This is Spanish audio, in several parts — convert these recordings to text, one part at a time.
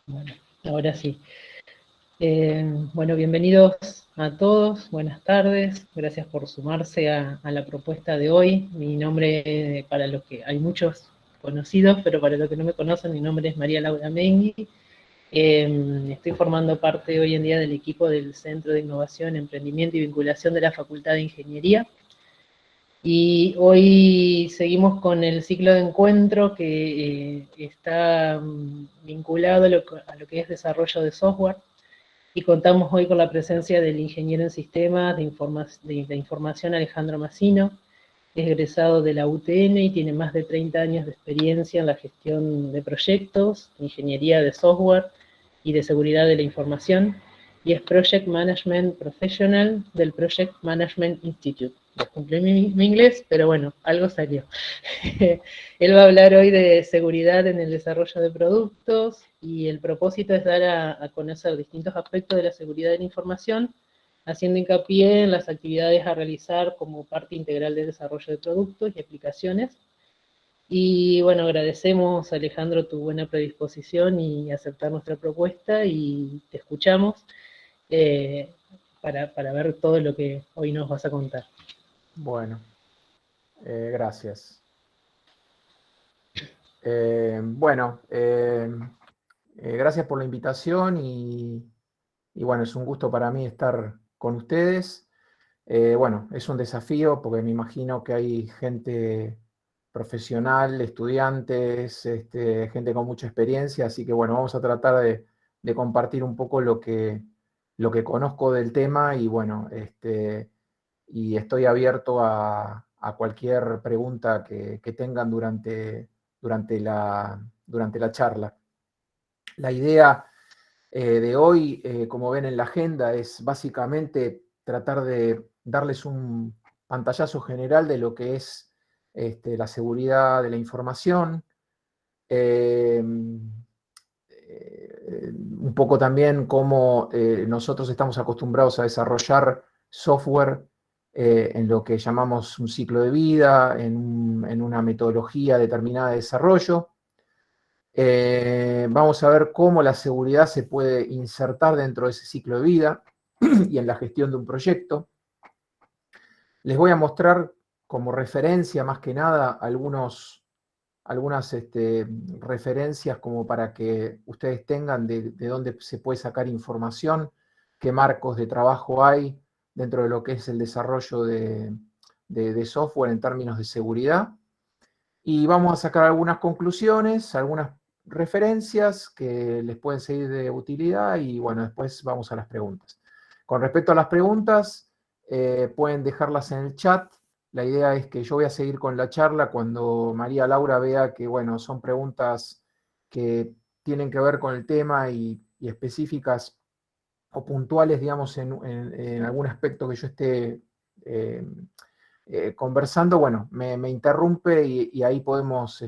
Bueno, ahora sí. Bueno, bienvenidos a todos, buenas tardes, gracias por sumarse a la propuesta de hoy. Mi nombre, para los que hay muchos conocidos, pero para los que no me conocen, mi nombre es María Laura Mengui. Estoy formando parte hoy en día del equipo del Centro de Innovación, Emprendimiento y Vinculación de la Facultad de Ingeniería. Y hoy seguimos con el ciclo de encuentro que está vinculado a lo que es desarrollo de software. Y contamos hoy con la presencia del ingeniero en sistemas de información Alejandro Massino, es egresado de la UTN y tiene más de 30 años de experiencia en la gestión de proyectos, ingeniería de software y de seguridad de la información, y es Project Management Professional del Project Management Institute. Cumplí mi inglés, pero bueno, algo salió. Él va a hablar hoy de seguridad en el desarrollo de productos y el propósito es dar a conocer distintos aspectos de la seguridad de la información, haciendo hincapié en las actividades a realizar como parte integral del desarrollo de productos y aplicaciones. Y bueno, agradecemos, Alejandro, tu buena predisposición y aceptar nuestra propuesta y te escuchamos eh, para ver todo lo que hoy nos vas a contar. Bueno, gracias. Bueno, gracias por la invitación y bueno, es un gusto para mí estar con ustedes. Bueno, es un desafío porque me imagino que hay gente profesional, estudiantes, gente con mucha experiencia, así que bueno, vamos a tratar de compartir un poco lo que conozco del tema y bueno, y estoy abierto a cualquier pregunta que tengan durante la charla. La idea de hoy, como ven en la agenda, es básicamente tratar de darles un pantallazo general de lo que es la seguridad de la información, un poco también cómo nosotros estamos acostumbrados a desarrollar software en lo que llamamos un ciclo de vida, en una metodología determinada de desarrollo. Vamos a ver cómo la seguridad se puede insertar dentro de ese ciclo de vida y en la gestión de un proyecto. Les voy a mostrar como referencia, más que nada, algunas referencias como para que ustedes tengan de dónde se puede sacar información, qué marcos de trabajo hay dentro de lo que es el desarrollo de software en términos de seguridad. Y vamos a sacar algunas conclusiones, algunas referencias que les pueden ser de utilidad y bueno, después vamos a las preguntas. Con respecto a las preguntas, pueden dejarlas en el chat. La idea es que yo voy a seguir con la charla cuando María Laura vea que, bueno, son preguntas que tienen que ver con el tema y específicas o puntuales, digamos, en algún aspecto que yo esté conversando, bueno, me interrumpe y ahí podemos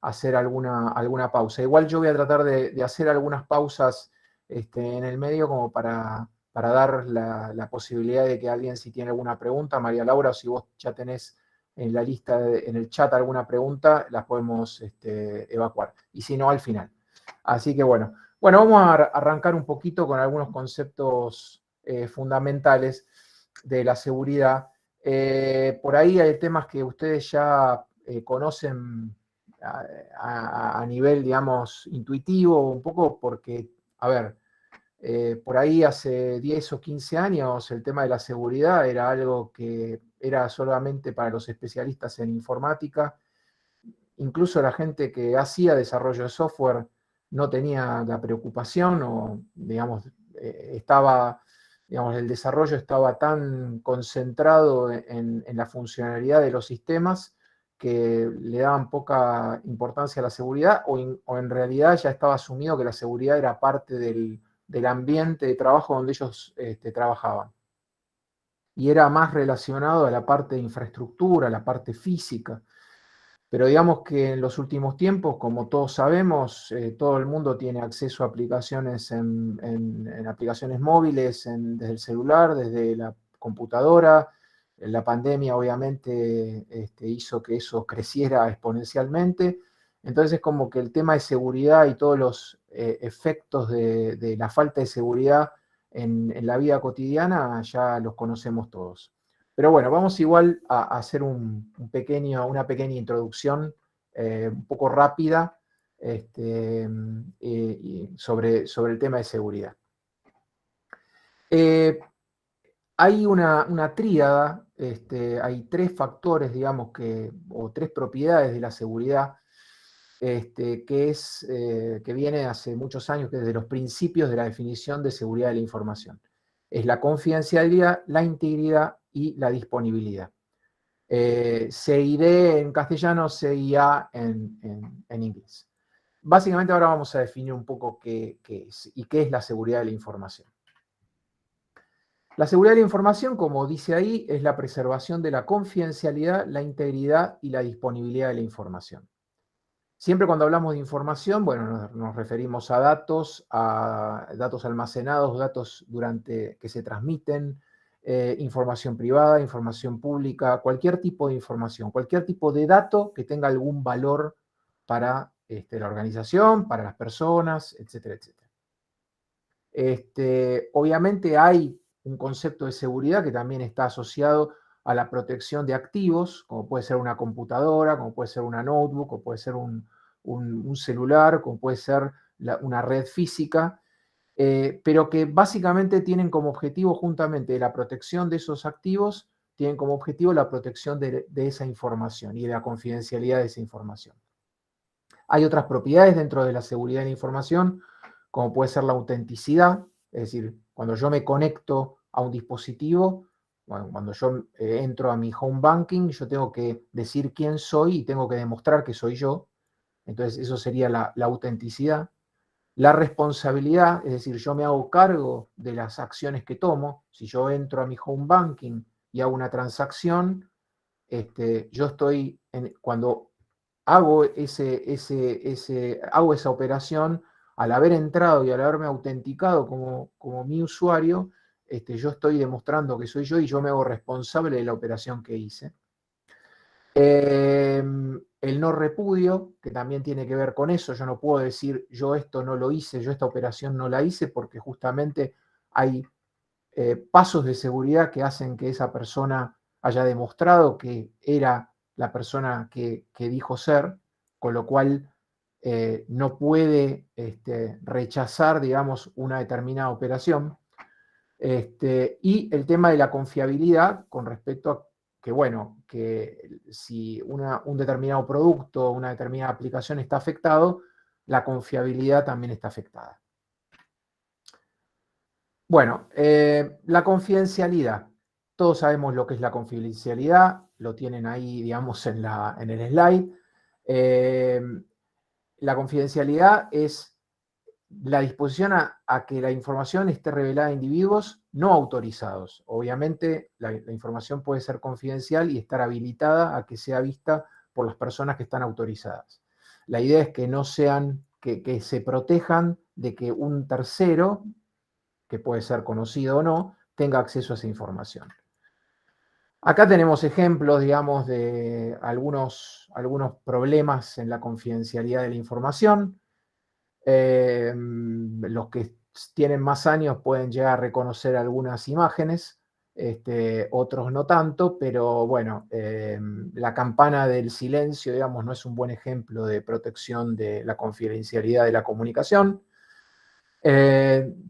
hacer alguna pausa. Igual yo voy a tratar de hacer algunas pausas en el medio como para dar la posibilidad de que alguien, si tiene alguna pregunta, María Laura, o si vos ya tenés en la lista, en el chat alguna pregunta, las podemos evacuar. Y si no, al final. Así que bueno, vamos a arrancar un poquito con algunos conceptos fundamentales de la seguridad. Por ahí hay temas que ustedes ya conocen a nivel, digamos, intuitivo, un poco porque, a ver, por ahí hace 10 o 15 años el tema de la seguridad era algo que era solamente para los especialistas en informática. Incluso la gente que hacía desarrollo de software no tenía la preocupación o, digamos, el desarrollo estaba tan concentrado en la funcionalidad de los sistemas que le daban poca importancia a la seguridad o en realidad ya estaba asumido que la seguridad era parte del ambiente de trabajo donde ellos trabajaban. Y era más relacionado a la parte de infraestructura, a la parte física. Pero digamos que en los últimos tiempos, como todos sabemos, todo el mundo tiene acceso a aplicaciones en aplicaciones móviles, desde el celular, desde la computadora. La pandemia obviamente hizo que eso creciera exponencialmente. Entonces, como que el tema de seguridad y todos los efectos de la falta de seguridad en la vida cotidiana ya los conocemos todos. Pero bueno, vamos igual a hacer una pequeña introducción un poco rápida sobre el tema de seguridad. Hay una tríada, hay tres factores, digamos, o tres propiedades de la seguridad, que viene hace muchos años, que desde los principios de la definición de seguridad de la información. Es la confidencialidad, la integridad y la disponibilidad. CID en castellano, CIA en inglés. Básicamente ahora vamos a definir un poco qué es y qué es la seguridad de la información. La seguridad de la información, como dice ahí, es la preservación de la confidencialidad, la integridad y la disponibilidad de la información. Siempre cuando hablamos de información, bueno, nos referimos a datos almacenados, datos que se transmiten, información privada, información pública, cualquier tipo de información, cualquier tipo de dato que tenga algún valor para la organización, para las personas, etcétera, etcétera. Obviamente hay un concepto de seguridad que también está asociado a la protección de activos, como puede ser una computadora, como puede ser una notebook, o puede ser un celular, como puede ser una red física, pero que básicamente tienen como objetivo, juntamente la protección de esos activos, tienen como objetivo la protección de esa información y de la confidencialidad de esa información. Hay otras propiedades dentro de la seguridad de la información, como puede ser la autenticidad, es decir, cuando yo me conecto a un dispositivo, bueno, cuando yo entro a mi home banking, yo tengo que decir quién soy y tengo que demostrar que soy yo. Entonces, eso sería la autenticidad. La responsabilidad, es decir, yo me hago cargo de las acciones que tomo. Si yo entro a mi home banking y hago una transacción, yo estoy, cuando hago esa operación, al haber entrado y al haberme autenticado como mi usuario, yo estoy demostrando que soy yo y yo me hago responsable de la operación que hice. El no repudio, que también tiene que ver con eso, yo no puedo decir yo esto no lo hice, yo esta operación no la hice, porque justamente hay pasos de seguridad que hacen que esa persona haya demostrado que era la persona que dijo ser, con lo cual no puede rechazar, digamos, una determinada operación. Y el tema de la confiabilidad con respecto a que, bueno, que si un determinado producto, una determinada aplicación está afectado, la confiabilidad también está afectada. Bueno, la confidencialidad. Todos sabemos lo que es la confidencialidad, lo tienen ahí, digamos, en el slide. La confidencialidad es la disposición a que la información esté revelada a individuos no autorizados. Obviamente, la información puede ser confidencial y estar habilitada a que sea vista por las personas que están autorizadas. La idea es que no sean, que se protejan de que un tercero, que puede ser conocido o no, tenga acceso a esa información. Acá tenemos ejemplos, digamos, de algunos problemas en la confidencialidad de la información. Los que tienen más años pueden llegar a reconocer algunas imágenes, otros no tanto, pero bueno, la campana del silencio, digamos, no es un buen ejemplo de protección de la confidencialidad de la comunicación.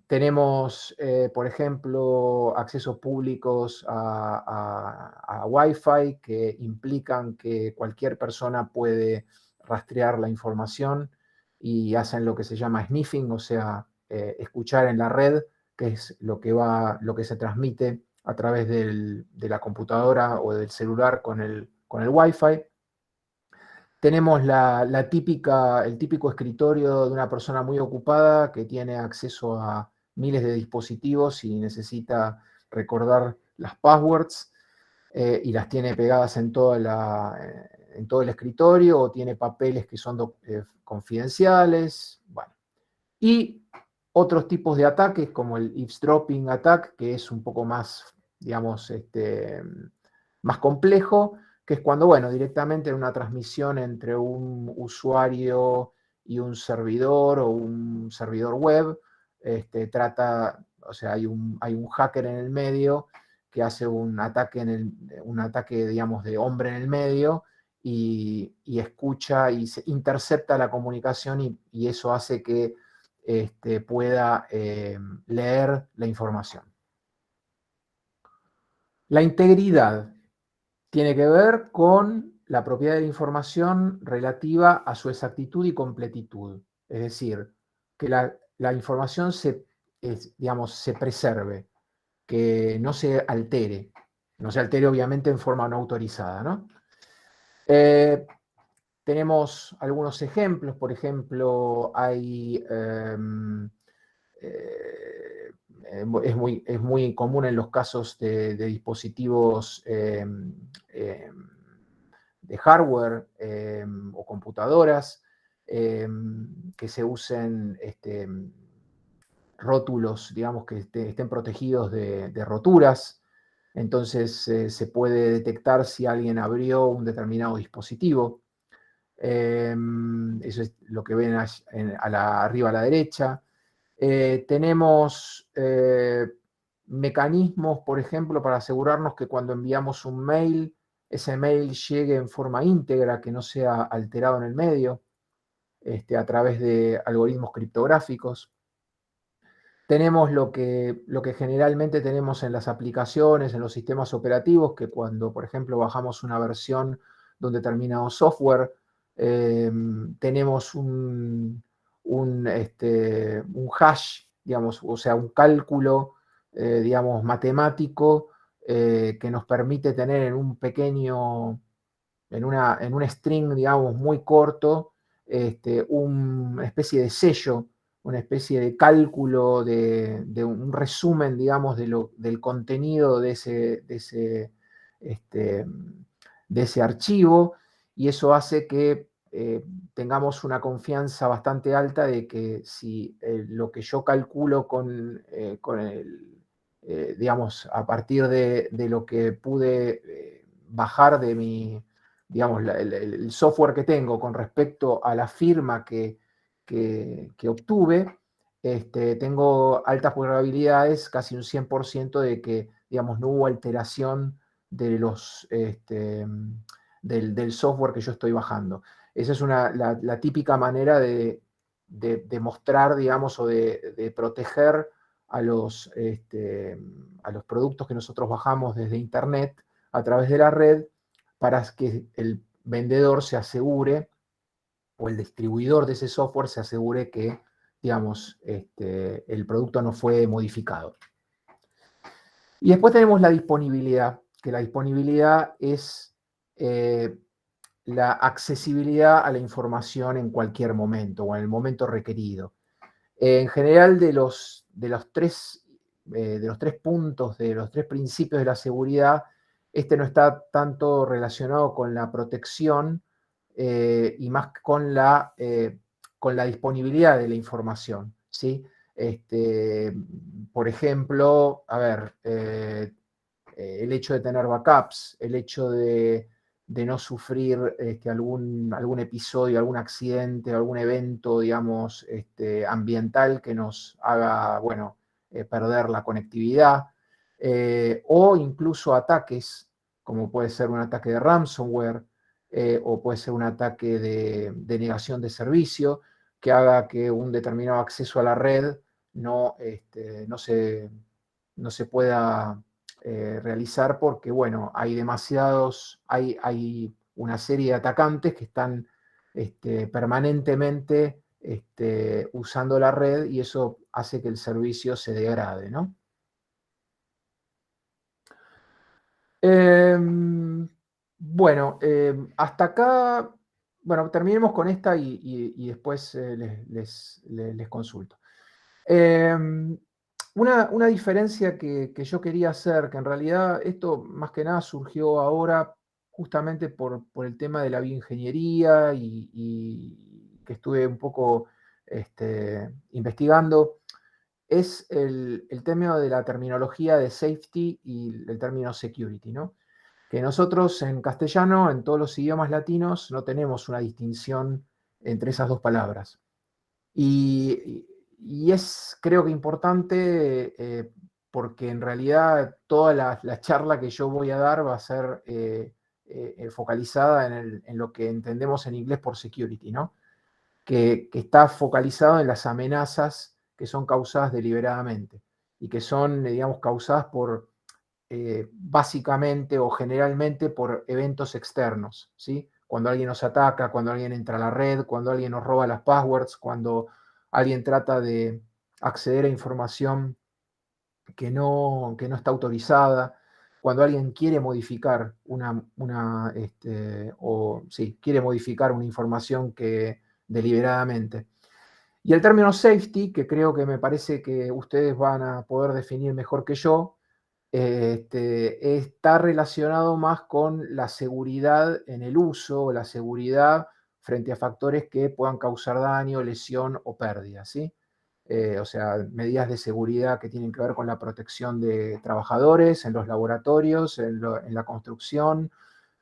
Tenemos, por ejemplo, accesos públicos a Wi-Fi que implican que cualquier persona puede rastrear la información y hacen lo que se llama sniffing, o sea, escuchar en la red, que es lo que se transmite a través de la computadora o del celular con el Wi-Fi. Tenemos el típico escritorio de una persona muy ocupada que tiene acceso a miles de dispositivos y necesita recordar las passwords y las tiene pegadas en todo el escritorio, o tiene papeles que son confidenciales. Bueno. Y otros tipos de ataques, como el eavesdropping attack, que es un poco más, digamos, más complejo, que es cuando, bueno, directamente en una transmisión entre un usuario y un servidor o un servidor web, o sea, hay un hacker en el medio que hace un ataque, digamos, de hombre en el medio, y escucha y se intercepta la comunicación, y eso hace que pueda leer la información. La integridad tiene que ver con la propiedad de la información relativa a su exactitud y completitud. Es decir, que la información digamos, se preserve, que no se altere. No se altere, obviamente, en forma no autorizada, ¿no? Tenemos algunos ejemplos. Por ejemplo, hay... es muy común en los casos de dispositivos de hardware o computadoras, que se usen rótulos, digamos, que estén protegidos de roturas. Entonces se puede detectar si alguien abrió un determinado dispositivo. Eso es lo que ven arriba a la derecha. Tenemos mecanismos, por ejemplo, para asegurarnos que cuando enviamos un mail, ese mail llegue en forma íntegra, que no sea alterado en el medio, a través de algoritmos criptográficos. Tenemos lo que generalmente tenemos en las aplicaciones, en los sistemas operativos, que cuando, por ejemplo, bajamos una versión de un determinado software, tenemos un hash, digamos, o sea, un cálculo, digamos, matemático, que nos permite tener en un pequeño, en un string, digamos, muy corto, una especie de sello, una especie de cálculo, de un resumen, digamos, del contenido de ese archivo, y eso hace que tengamos una confianza bastante alta de que si lo que yo calculo digamos, a partir de lo que pude bajar de digamos, el software que tengo con respecto a la firma que obtuve, tengo altas probabilidades, casi un 100%, de que, digamos, no hubo alteración de del software que yo estoy bajando. Esa es la típica manera de mostrar, digamos, o de proteger a los productos que nosotros bajamos desde Internet a través de la red, para que el vendedor se asegure, o el distribuidor de ese software se asegure que, digamos, el producto no fue modificado. Y después tenemos la disponibilidad, que la disponibilidad es la accesibilidad a la información en cualquier momento o en el momento requerido. En general, de los tres puntos, de los tres principios de la seguridad, no está tanto relacionado con la protección, y más con la disponibilidad de la información, ¿sí? Por ejemplo, a ver, el hecho de tener backups, el hecho de no sufrir algún episodio, algún accidente, algún evento, digamos, ambiental que nos haga, bueno, perder la conectividad, o incluso ataques, como puede ser un ataque de ransomware, o puede ser un ataque de negación de servicio, que haga que un determinado acceso a la red no se pueda realizar, porque, bueno, hay una serie de atacantes que están permanentemente usando la red, y eso hace que el servicio se degrade, ¿no? Bueno, hasta acá, bueno, terminemos con esta y después les consulto. Una diferencia que yo quería hacer, que en realidad esto más que nada surgió ahora justamente por el tema de la bioingeniería, y que estuve un poco investigando, es el tema de la terminología de safety y el término security, ¿no? que nosotros en castellano, en todos los idiomas latinos, no tenemos una distinción entre esas dos palabras. Y es, creo que importante, porque en realidad toda la charla que yo voy a dar va a ser focalizada en lo que entendemos en inglés por security, ¿no? Que está focalizado en las amenazas que son causadas deliberadamente y que son, digamos, causadas por, básicamente o generalmente por eventos externos, ¿sí? Cuando alguien nos ataca, cuando alguien entra a la red, cuando alguien nos roba las passwords, cuando alguien trata de acceder a información que no está autorizada, cuando alguien quiere modificar quiere modificar una información que deliberadamente. Y el término safety, que creo que me parece que ustedes van a poder definir mejor que yo, está relacionado más con la seguridad en el uso, la seguridad frente a factores que puedan causar daño, lesión o pérdida, ¿sí? O sea, medidas de seguridad que tienen que ver con la protección de trabajadores en los laboratorios, en la construcción,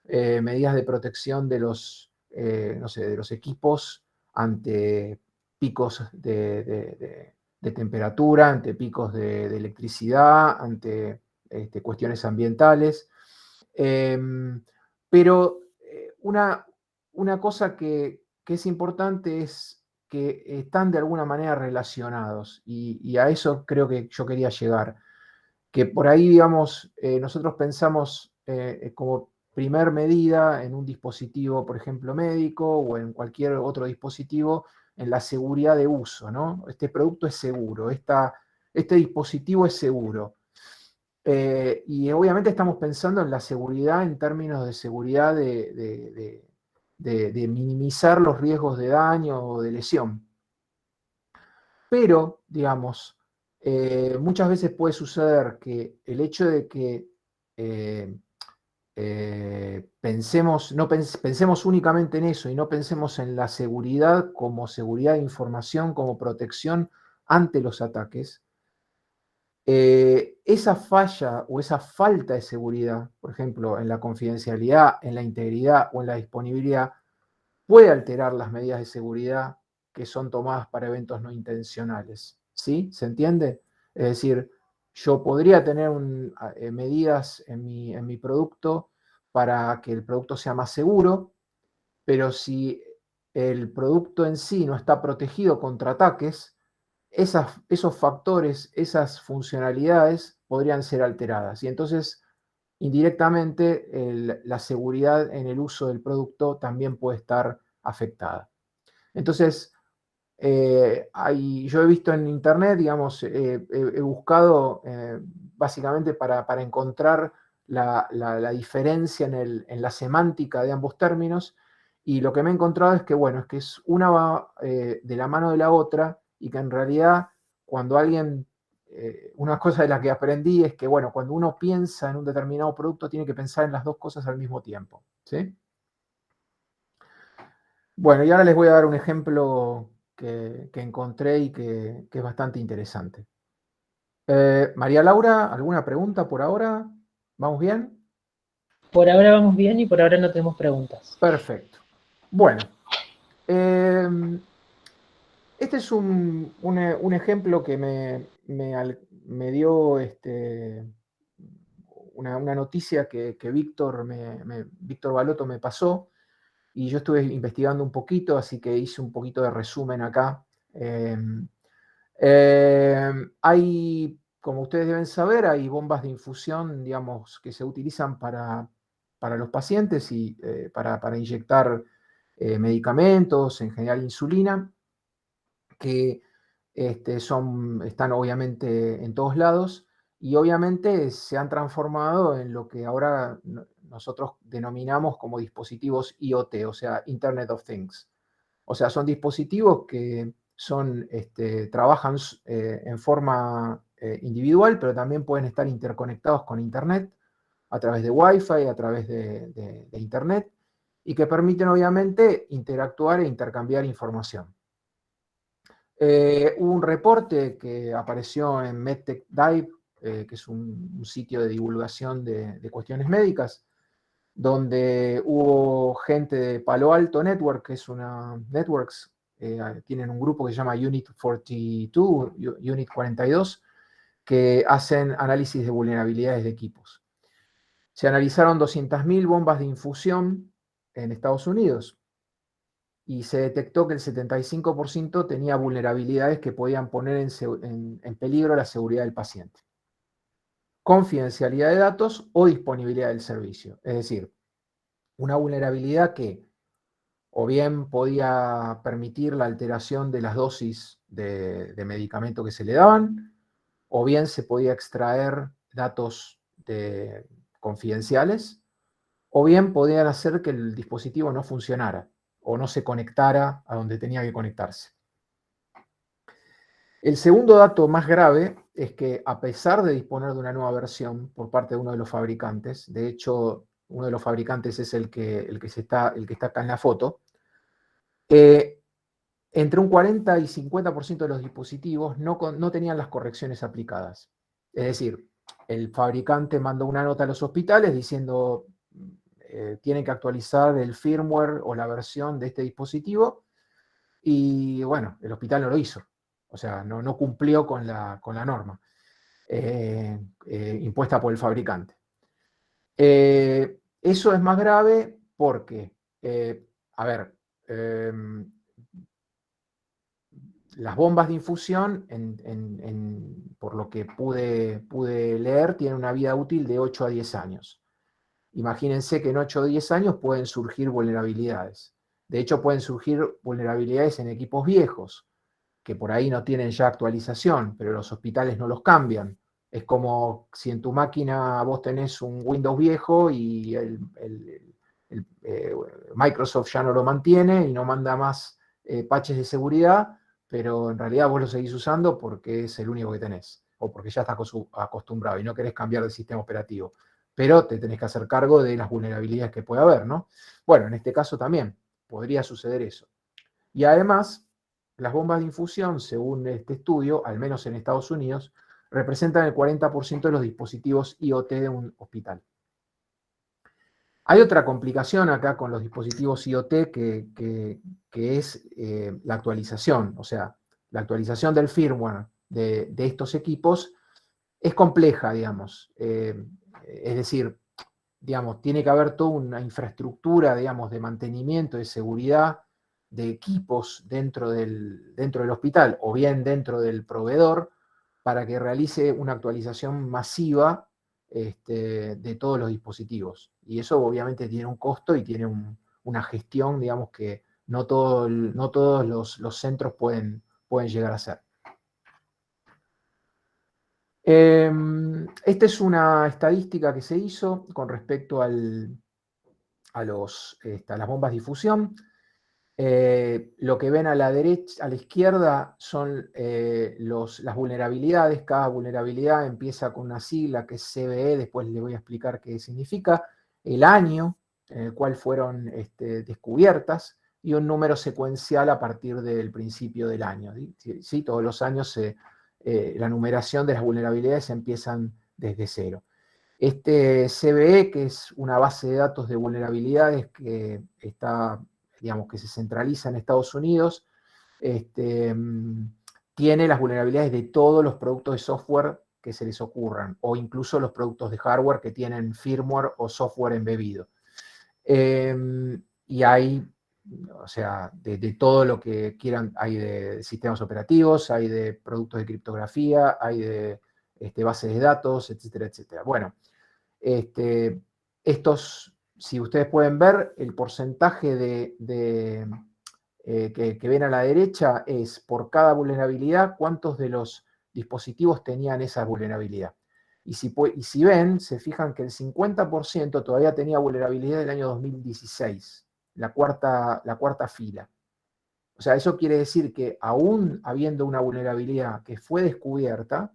medidas de protección de no sé, de los equipos ante picos de temperatura, ante picos de electricidad, ante cuestiones ambientales. Pero una cosa que es importante es que están de alguna manera relacionados y a eso creo que yo quería llegar. Que por ahí, digamos, nosotros pensamos como primer medida en un dispositivo, por ejemplo, médico o en cualquier otro dispositivo, en la seguridad de uso, ¿no? Este producto es seguro, este dispositivo es seguro. Y obviamente estamos pensando en la seguridad en términos de seguridad de minimizar los riesgos de daño o de lesión. Pero, digamos, muchas veces puede suceder que el hecho de que eh, pensemos únicamente en eso y no pensemos en la seguridad como seguridad de información, como protección ante los ataques, esa falla o esa falta de seguridad, por ejemplo, en la confidencialidad, en la integridad o en la disponibilidad, puede alterar las medidas de seguridad que son tomadas para eventos no intencionales. ¿Sí? ¿Se entiende? Es decir, yo podría tener medidas en mi producto para que el producto sea más seguro, pero si el producto en sí no está protegido contra ataques, esos factores, esas funcionalidades podrían ser alteradas. Y entonces, indirectamente, la seguridad en el uso del producto también puede estar afectada. Entonces, yo he visto en internet, digamos, he buscado básicamente para encontrar la diferencia en la semántica de ambos términos, y lo que me he encontrado es que, bueno, es que una va de la mano de la otra, y que en realidad cuando alguien, una cosa de la que aprendí es que, bueno, cuando uno piensa en un determinado producto tiene que pensar en las dos cosas al mismo tiempo, ¿sí? Bueno, y ahora les voy a dar un ejemplo que encontré y que es bastante interesante. María Laura, ¿alguna pregunta por ahora? ¿Vamos bien? Por ahora vamos bien y por ahora no tenemos preguntas. Perfecto. Bueno, este es un ejemplo que me dio una noticia que Víctor Balotto me pasó, y yo estuve investigando un poquito, así que hice un poquito de resumen acá. Como ustedes deben saber, hay bombas de infusión, digamos, que se utilizan para los pacientes y para inyectar medicamentos, en general insulina, que están obviamente en todos lados, y obviamente se han transformado en lo que ahora nosotros denominamos como dispositivos IoT, o sea, Internet of Things. O sea, son dispositivos que trabajan en forma individual, pero también pueden estar interconectados con Internet a través de Wi-Fi, a través de Internet, y que permiten obviamente interactuar e intercambiar información. Hubo un reporte que apareció en MedTech Dive, que es un sitio de divulgación de cuestiones médicas, donde hubo gente de Palo Alto Network, que es una Networks, tienen un grupo que se llama Unit 42, Unit 42, que hacen análisis de vulnerabilidades de equipos. Se analizaron 200.000 bombas de infusión en Estados Unidos y se detectó que el 75% tenía vulnerabilidades que podían poner en peligro la seguridad del paciente. Confidencialidad de datos o disponibilidad del servicio. Es decir, una vulnerabilidad que o bien podía permitir la alteración de las dosis de medicamento que se le daban, o bien se podía extraer datos confidenciales, o bien podían hacer que el dispositivo no funcionara o no se conectara a donde tenía que conectarse. El segundo dato más grave es que, a pesar de disponer de una nueva versión por parte de uno de los fabricantes, de hecho, uno de los fabricantes es el que está acá en la foto, entre un 40 y 50% de los dispositivos no tenían las correcciones aplicadas. Es decir, el fabricante mandó una nota a los hospitales diciendo tienen que actualizar el firmware o la versión de este dispositivo, y bueno, el hospital no lo hizo. O sea, no cumplió con la norma impuesta por el fabricante. Eso es más grave porque, a ver, las bombas de infusión, por lo que pude leer, tienen una vida útil de 8 a 10 años. Imagínense que en 8 o 10 años pueden surgir vulnerabilidades. De hecho, pueden surgir vulnerabilidades en equipos viejos, que por ahí no tienen ya actualización, pero los hospitales no los cambian. Es como si en tu máquina vos tenés un Windows viejo y Microsoft ya no lo mantiene y no manda más patches de seguridad, pero en realidad vos lo seguís usando porque es el único que tenés, o porque ya estás acostumbrado y no querés cambiar de sistema operativo. Pero te tenés que hacer cargo de las vulnerabilidades que puede haber, ¿no? Bueno, en este caso también podría suceder eso. Y además, las bombas de infusión, según este estudio, al menos en Estados Unidos, representan el 40% de los dispositivos IoT de un hospital. Hay otra complicación acá con los dispositivos IoT que es la actualización. O sea, la actualización del firmware de estos equipos es compleja, digamos. Es decir, digamos, tiene que haber toda una infraestructura, digamos, de mantenimiento, de seguridad, de equipos dentro del hospital o bien dentro del proveedor para que realice una actualización masiva de todos los dispositivos. Y eso obviamente tiene un costo y tiene una gestión, digamos, que no todos los centros pueden llegar a hacer. Esta es una estadística que se hizo con respecto a las bombas de difusión. Lo que ven a la derecha, a la izquierda, son las vulnerabilidades. Cada vulnerabilidad empieza con una sigla que es CVE, después les voy a explicar qué significa, el año en el cual fueron descubiertas y un número secuencial a partir del principio del año. ¿Sí? Todos los años la numeración de las vulnerabilidades empiezan desde cero. Este CVE, que es una base de datos de vulnerabilidades que está, digamos, que se centraliza en Estados Unidos, tiene las vulnerabilidades de todos los productos de software que se les ocurran, o incluso los productos de hardware que tienen firmware o software embebido. Y hay, o sea, de todo lo que quieran, hay de sistemas operativos, hay de productos de criptografía, hay de bases de datos, etcétera, etcétera. Bueno, estos, si ustedes pueden ver, el porcentaje que ven a la derecha es por cada vulnerabilidad, cuántos de los dispositivos tenían esa vulnerabilidad. Y si ven, se fijan que el 50% todavía tenía vulnerabilidad del año 2016, la cuarta fila. O sea, eso quiere decir que aún habiendo una vulnerabilidad que fue descubierta,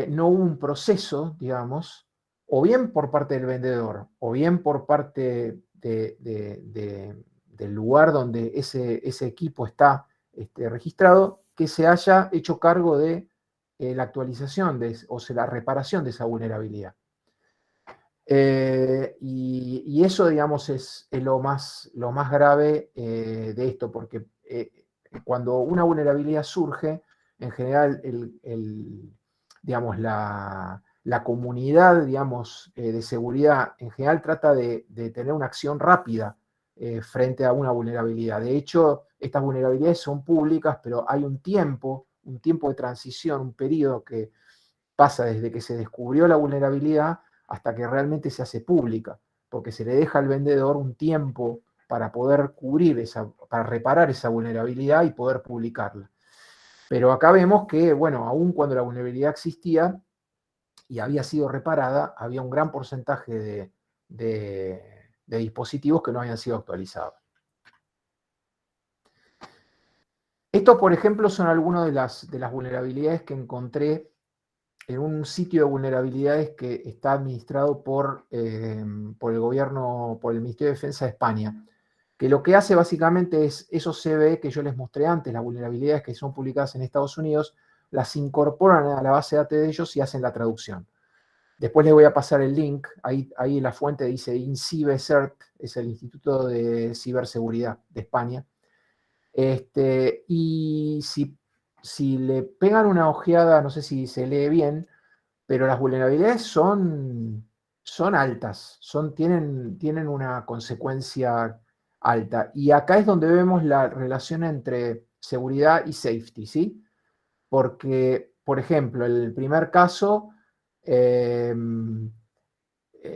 no hubo un proceso, digamos, o bien por parte del vendedor, o bien por parte del lugar donde ese equipo está registrado, que se haya hecho cargo de la actualización o sea, la reparación de esa vulnerabilidad. Y eso, digamos, es lo más grave de esto, porque cuando una vulnerabilidad surge, en general, digamos, la comunidad, digamos, de seguridad, en general trata de tener una acción rápida frente a una vulnerabilidad. De hecho, estas vulnerabilidades son públicas, pero hay un tiempo de transición, un periodo que pasa desde que se descubrió la vulnerabilidad hasta que realmente se hace pública, porque se le deja al vendedor un tiempo para poder para reparar esa vulnerabilidad y poder publicarla. Pero acá vemos que, bueno, aun cuando la vulnerabilidad existía y había sido reparada, había un gran porcentaje de dispositivos que no habían sido actualizados. Estos, por ejemplo, son algunas de las vulnerabilidades que encontré en un sitio de vulnerabilidades que está administrado por el gobierno, por el Ministerio de Defensa de España, que lo que hace básicamente es esos CVE que yo les mostré antes, las vulnerabilidades que son publicadas en Estados Unidos, las incorporan a la base de datos de ellos y hacen la traducción. Después les voy a pasar el link, ahí en la fuente dice INCIBE-CERT, es el Instituto de Ciberseguridad de España. Y si le pegan una ojeada, no sé si se lee bien, pero las vulnerabilidades son altas, tienen una consecuencia alta. Y acá es donde vemos la relación entre seguridad y safety, ¿sí? Porque, por ejemplo, el primer caso,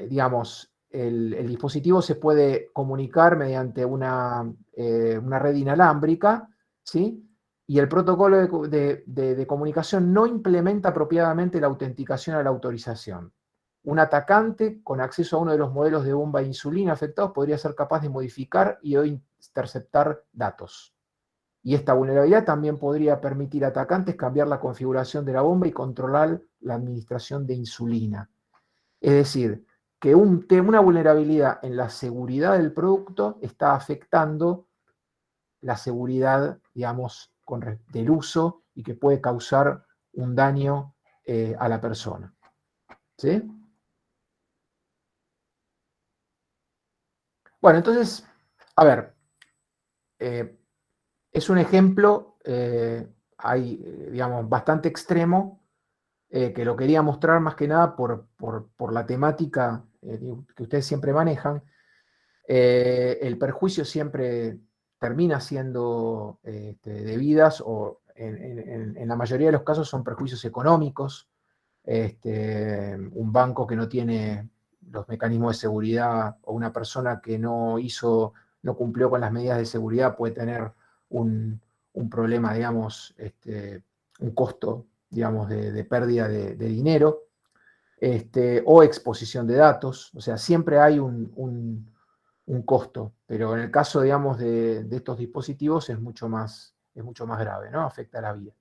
digamos, el dispositivo se puede comunicar mediante una red inalámbrica, ¿sí? Y el protocolo de comunicación no implementa apropiadamente la autenticación a la autorización. Un atacante con acceso a uno de los modelos de bomba de insulina afectados podría ser capaz de modificar y o interceptar datos. Y esta vulnerabilidad también podría permitir a atacantes cambiar la configuración de la bomba y controlar la administración de insulina. Es decir, que una vulnerabilidad en la seguridad del producto está afectando la seguridad, digamos, del uso y que puede causar un daño a la persona. ¿Sí? Bueno, entonces, a ver, es un ejemplo, digamos, bastante extremo, que lo quería mostrar más que nada por la temática que ustedes siempre manejan. El perjuicio siempre termina siendo de vidas o en la mayoría de los casos son perjuicios económicos. Un banco que no tiene los mecanismos de seguridad o una persona que no cumplió con las medidas de seguridad puede tener un problema, digamos, un costo, digamos, de pérdida de dinero, o exposición de datos. O sea, siempre hay un costo, pero en el caso, digamos, de estos dispositivos es mucho más grave, ¿no? Afecta a la vida.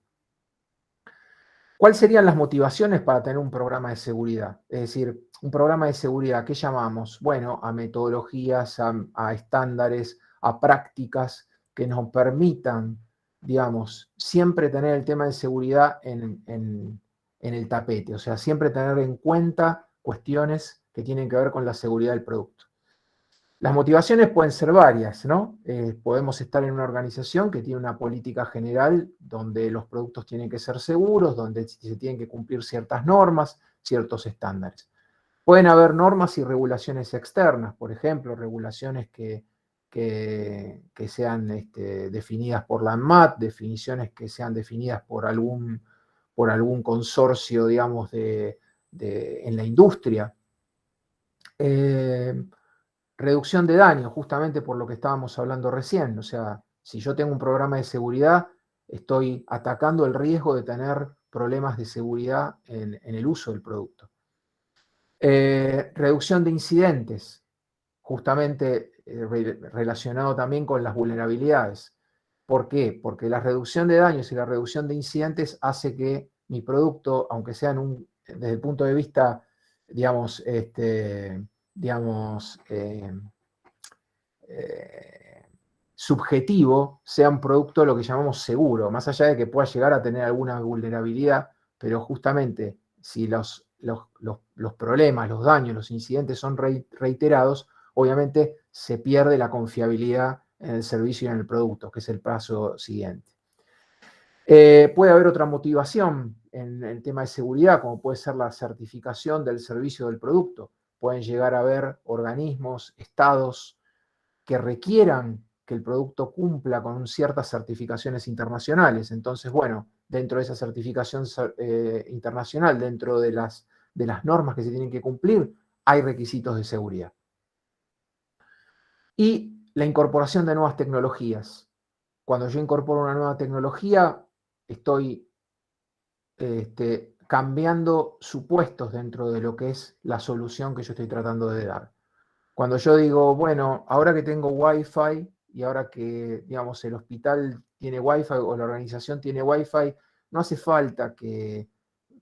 ¿Cuáles serían las motivaciones para tener un programa de seguridad? Es decir, un programa de seguridad, ¿qué llamamos? Bueno, a metodologías, a estándares, a prácticas que nos permitan, digamos, siempre tener el tema de seguridad en el tapete, o sea, siempre tener en cuenta cuestiones que tienen que ver con la seguridad del producto. Las motivaciones pueden ser varias, ¿no? Podemos estar en una organización que tiene una política general donde los productos tienen que ser seguros, donde se tienen que cumplir ciertas normas, ciertos estándares. Pueden haber normas y regulaciones externas, por ejemplo, regulaciones que sean definidas por la ANMAT, definiciones que sean definidas por algún consorcio, digamos, en la industria. Reducción de daño, justamente por lo que estábamos hablando recién. O sea, si yo tengo un programa de seguridad, estoy atacando el riesgo de tener problemas de seguridad en el uso del producto. Reducción de incidentes, justamente relacionado también con las vulnerabilidades. ¿Por qué? Porque la reducción de daños y la reducción de incidentes hace que mi producto, aunque sea desde el punto de vista, digamos, subjetivo, sea un producto lo que llamamos seguro, más allá de que pueda llegar a tener alguna vulnerabilidad, pero justamente si los los problemas, los daños, los incidentes son reiterados, obviamente se pierde la confiabilidad en el servicio y en el producto, que es el paso siguiente. Puede haber otra motivación en el tema de seguridad, como puede ser la certificación del servicio del producto. Pueden llegar a haber organismos, estados, que requieran que el producto cumpla con ciertas certificaciones internacionales. Entonces, bueno, dentro de esa certificación internacional, dentro de las normas que se tienen que cumplir, hay requisitos de seguridad. Y la incorporación de nuevas tecnologías. Cuando yo incorporo una nueva tecnología, estoy cambiando supuestos dentro de lo que es la solución que yo estoy tratando de dar. Cuando yo digo, bueno, ahora que tengo Wi-Fi y ahora que, digamos, el hospital tiene Wi-Fi o la organización tiene Wi-Fi, no hace falta que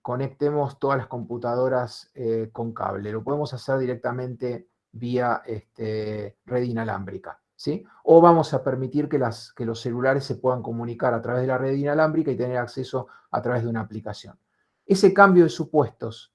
conectemos todas las computadoras con cable. Lo podemos hacer directamente vía red inalámbrica, ¿sí? O vamos a permitir que los celulares se puedan comunicar a través de la red inalámbrica y tener acceso a través de una aplicación. Ese cambio de supuestos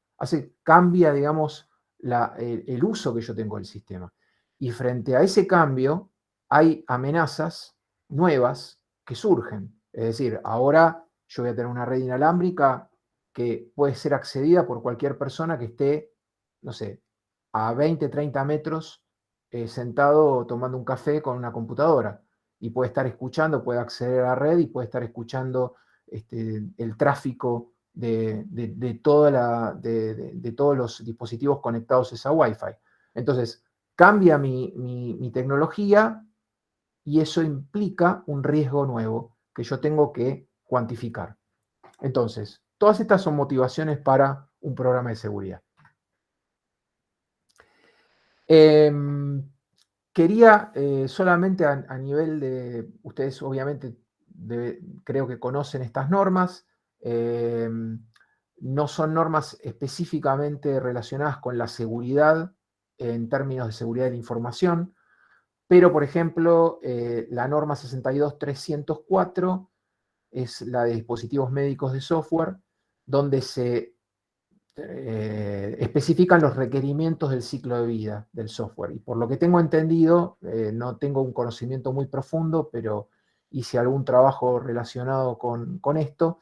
cambia, digamos, el uso que yo tengo del sistema. Y frente a ese cambio, hay amenazas nuevas que surgen. Es decir, ahora yo voy a tener una red inalámbrica que puede ser accedida por cualquier persona que esté, no sé, a 20, 30 metros sentado tomando un café con una computadora. Y puede estar escuchando, puede acceder a la red y puede estar escuchando el tráfico de todos los dispositivos conectados a esa Wi-Fi. Entonces, cambia mi tecnología y eso implica un riesgo nuevo que yo tengo que cuantificar. Entonces, todas estas son motivaciones para un programa de seguridad. Quería solamente a nivel de, ustedes obviamente creo que conocen estas normas, no son normas específicamente relacionadas con la seguridad en términos de seguridad de la información, pero por ejemplo la norma 62304 es la de dispositivos médicos de software, donde se especifican los requerimientos del ciclo de vida del software. Y por lo que tengo entendido, no tengo un conocimiento muy profundo, pero hice algún trabajo relacionado con esto,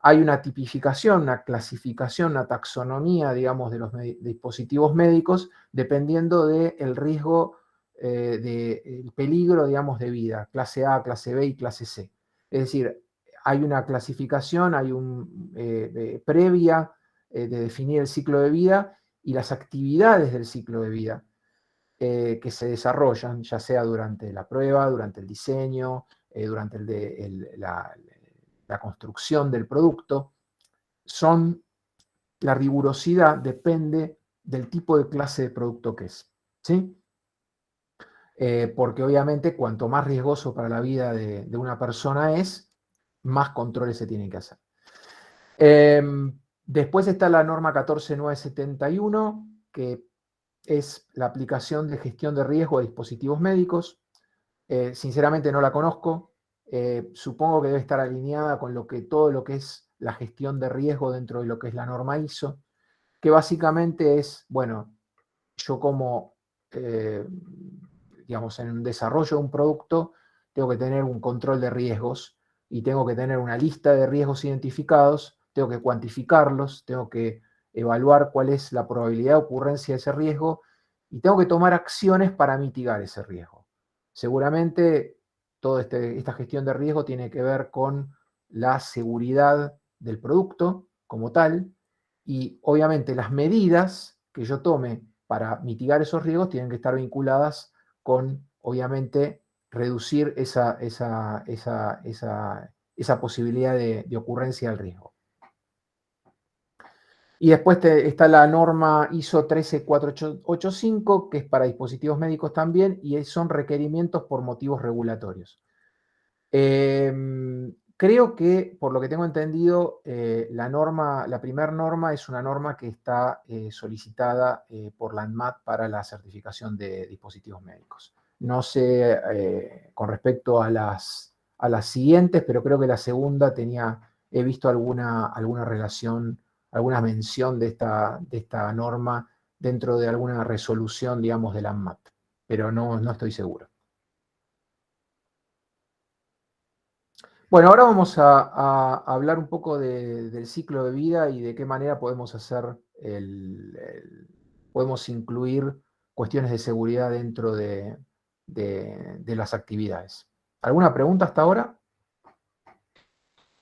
hay una tipificación, una clasificación, una taxonomía, digamos, de los dispositivos médicos, dependiendo del riesgo, del peligro, digamos, de vida, clase A, clase B y clase C. Es decir, hay una clasificación, hay un previa de definir el ciclo de vida y las actividades del ciclo de vida que se desarrollan, ya sea durante la prueba, durante el diseño, durante la construcción del producto, la rigurosidad depende del tipo de clase de producto que es, ¿sí? Porque obviamente cuanto más riesgoso para la vida de una persona es, más controles se tienen que hacer. Después está la norma 14971, que es la aplicación de gestión de riesgo a dispositivos médicos. Sinceramente no la conozco. Supongo que debe estar alineada con todo lo que es la gestión de riesgo dentro de lo que es la norma ISO, que básicamente es, bueno, yo como, digamos, en un desarrollo de un producto, tengo que tener un control de riesgos y tengo que tener una lista de riesgos identificados, tengo que cuantificarlos, tengo que evaluar cuál es la probabilidad de ocurrencia de ese riesgo y tengo que tomar acciones para mitigar ese riesgo. Seguramente toda esta gestión de riesgo tiene que ver con la seguridad del producto como tal y obviamente las medidas que yo tome para mitigar esos riesgos tienen que estar vinculadas con, obviamente, reducir esa posibilidad de ocurrencia del riesgo. Y después está la norma ISO 13485, que es para dispositivos médicos también, y son requerimientos por motivos regulatorios. Creo que, por lo que tengo entendido, la primera norma es una norma que está solicitada por la ANMAT para la certificación de dispositivos médicos. No sé con respecto a las siguientes, pero creo que la segunda he visto alguna relación alguna mención de esta norma dentro de alguna resolución, digamos, del ANMAT, pero no estoy seguro. Bueno, ahora vamos a hablar un poco del ciclo de vida y de qué manera podemos podemos incluir cuestiones de seguridad dentro de las actividades. ¿Alguna pregunta hasta ahora?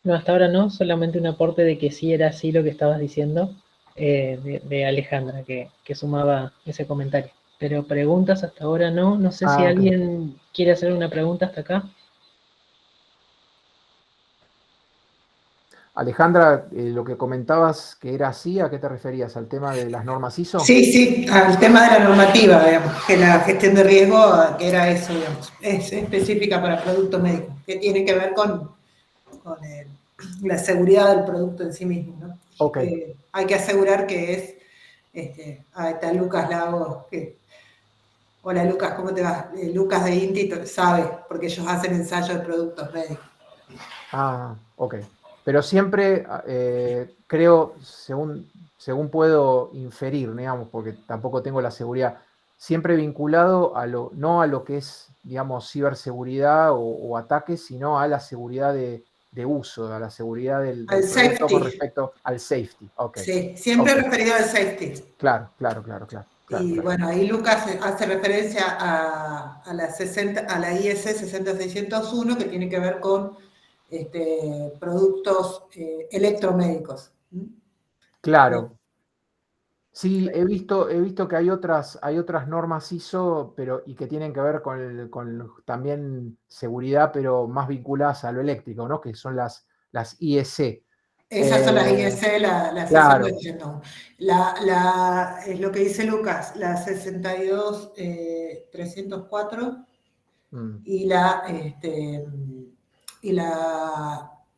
No, hasta ahora no, solamente un aporte de que sí era así lo que estabas diciendo, de Alejandra, que sumaba ese comentario. Pero preguntas hasta ahora no. No sé si Ok. alguien quiere hacer una pregunta hasta acá. Alejandra, lo que comentabas que era así, ¿a qué te referías? ¿Al tema de las normas ISO? Sí, al tema de la normativa, digamos, que la gestión de riesgo, que era eso, digamos, es específica para productos médicos, que tiene que ver con la seguridad del producto en sí mismo, ¿no? Ok. Hay que asegurar que es, ahí está Lucas Lago, hola Lucas, ¿cómo te va? Lucas de INTI sabe, porque ellos hacen ensayos de productos médicos. Ok. Pero siempre creo, según puedo inferir, digamos, porque tampoco tengo la seguridad, siempre vinculado no a lo que es, digamos, ciberseguridad o ataques, sino a la seguridad de uso, a la seguridad del Al producto con safety, respecto al safety. Ok. sí, siempre Ok. referido al safety. Claro. Y bueno, ahí Lucas hace referencia a la IS 60601, que tiene que ver con productos electromédicos. Claro. Sí, he visto que hay otras normas ISO, y que tienen que ver con también seguridad, pero más vinculadas a lo eléctrico, ¿no? Que son las IEC. Esas son las IS, la Claro. 60601. Es lo que dice Lucas, la 62304 Mm, y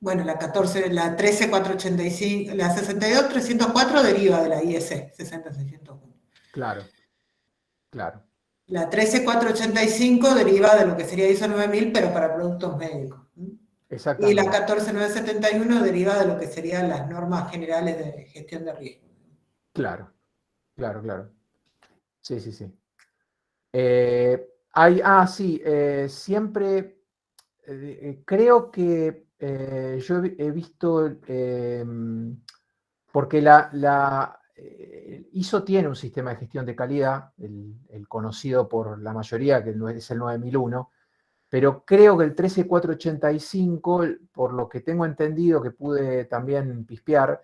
bueno, la 14, la 13485, la 62304 deriva de la IS 60601. claro. La 13485 deriva de lo que sería ISO 9000, pero para productos médicos. Y la Exactamente. 14971 deriva de lo que serían las normas generales de gestión de riesgo. Claro. Sí. Sí, siempre creo que yo he visto, porque ISO tiene un sistema de gestión de calidad, el conocido por la mayoría, que es el 9001, pero creo que el 13485, por lo que tengo entendido, que pude también pispear,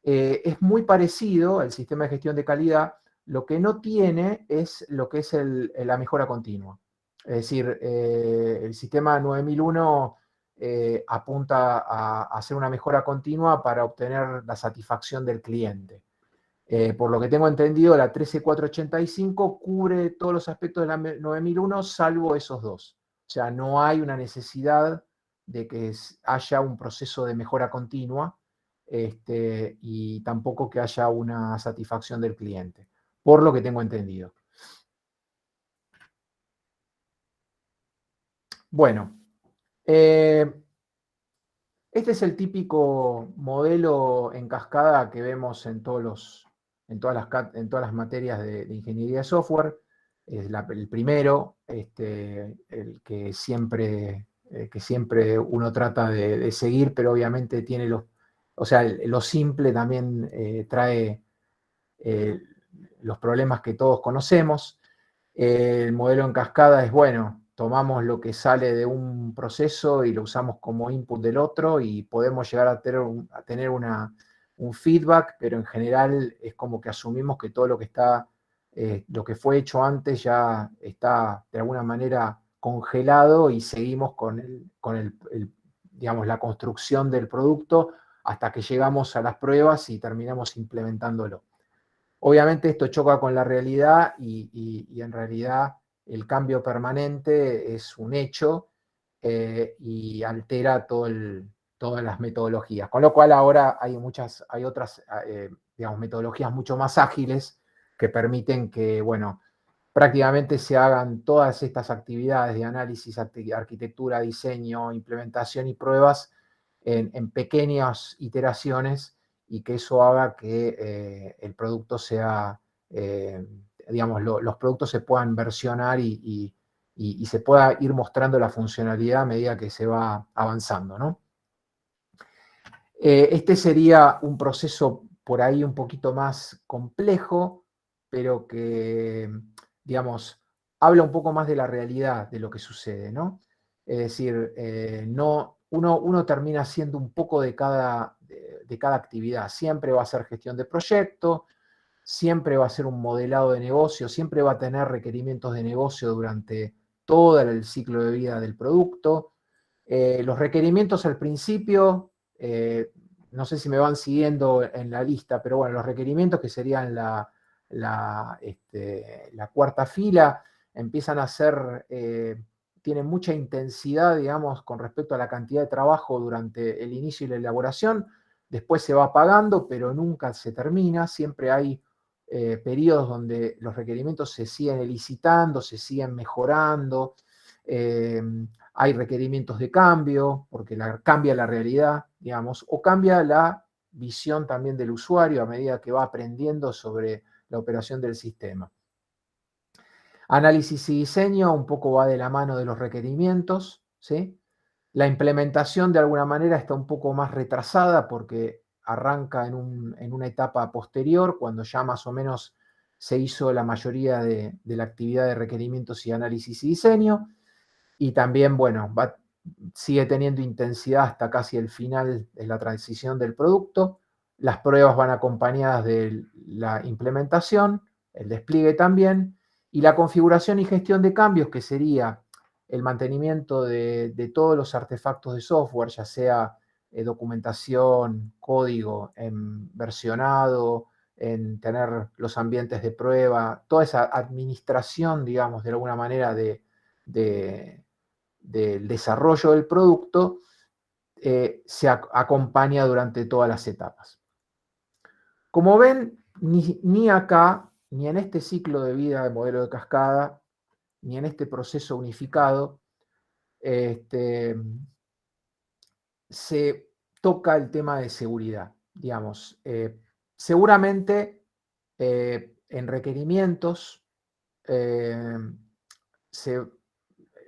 es muy parecido al sistema de gestión de calidad. Lo que no tiene es lo que es la mejora continua. Es decir, el sistema 9001 apunta a hacer una mejora continua para obtener la satisfacción del cliente. Por lo que tengo entendido, la 13485 cubre todos los aspectos de la 9001, salvo esos dos. O sea, no hay una necesidad de que haya un proceso de mejora continua, y tampoco que haya una satisfacción del cliente, por lo que tengo entendido. Bueno, este es el típico modelo en cascada que vemos en todas las materias de ingeniería de software. Es el primero, el que siempre uno trata de seguir, pero obviamente tiene lo simple también trae eh, los problemas que todos conocemos. El modelo en cascada es, bueno, tomamos lo que sale de un proceso y lo usamos como input del otro y podemos llegar a tener un feedback, pero en general es como que asumimos que todo lo que fue hecho antes ya está de alguna manera congelado y seguimos digamos, la construcción del producto hasta que llegamos a las pruebas y terminamos implementándolo. Obviamente esto choca con la realidad y en realidad el cambio permanente es un hecho, y altera todas las metodologías. Con lo cual ahora hay otras digamos, metodologías mucho más ágiles que permiten que, bueno, prácticamente se hagan todas estas actividades de análisis, arquitectura, diseño, implementación y pruebas en pequeñas iteraciones y que eso haga que el producto sea, digamos, los productos se puedan versionar y se pueda ir mostrando la funcionalidad a medida que se va avanzando, ¿no? Este sería un proceso por ahí un poquito más complejo, pero que, digamos, habla un poco más de la realidad de lo que sucede, ¿no? Es decir, uno termina haciendo un poco de cada actividad. Siempre va a ser gestión de proyecto, siempre va a ser un modelado de negocio, siempre va a tener requerimientos de negocio durante todo el ciclo de vida del producto. Los requerimientos al principio, no sé si me van siguiendo en la lista, pero bueno, los requerimientos que serían la cuarta fila, empiezan a ser, tienen mucha intensidad, digamos, con respecto a la cantidad de trabajo durante el inicio y la elaboración. Después se va apagando, pero nunca se termina. Siempre hay periodos donde los requerimientos se siguen elicitando, se siguen mejorando. Hay requerimientos de cambio, porque cambia la realidad, digamos, o cambia la visión también del usuario a medida que va aprendiendo sobre la operación del sistema. Análisis y diseño un poco va de la mano de los requerimientos, ¿sí? La implementación de alguna manera está un poco más retrasada porque arranca en una etapa posterior, cuando ya más o menos se hizo la mayoría de la actividad de requerimientos y análisis y diseño. Y también, bueno, sigue teniendo intensidad hasta casi el final de la transición del producto. Las pruebas van acompañadas de la implementación, el despliegue también, y la configuración y gestión de cambios, que sería el mantenimiento de todos los artefactos de software, ya sea documentación, código en versionado, en tener los ambientes de prueba, toda esa administración, digamos, de alguna manera del desarrollo del producto, se acompaña durante todas las etapas. Como ven, ni acá, ni en este ciclo de vida de modelo de cascada, ni en este proceso unificado, se toca el tema de seguridad. Digamos, seguramente en requerimientos,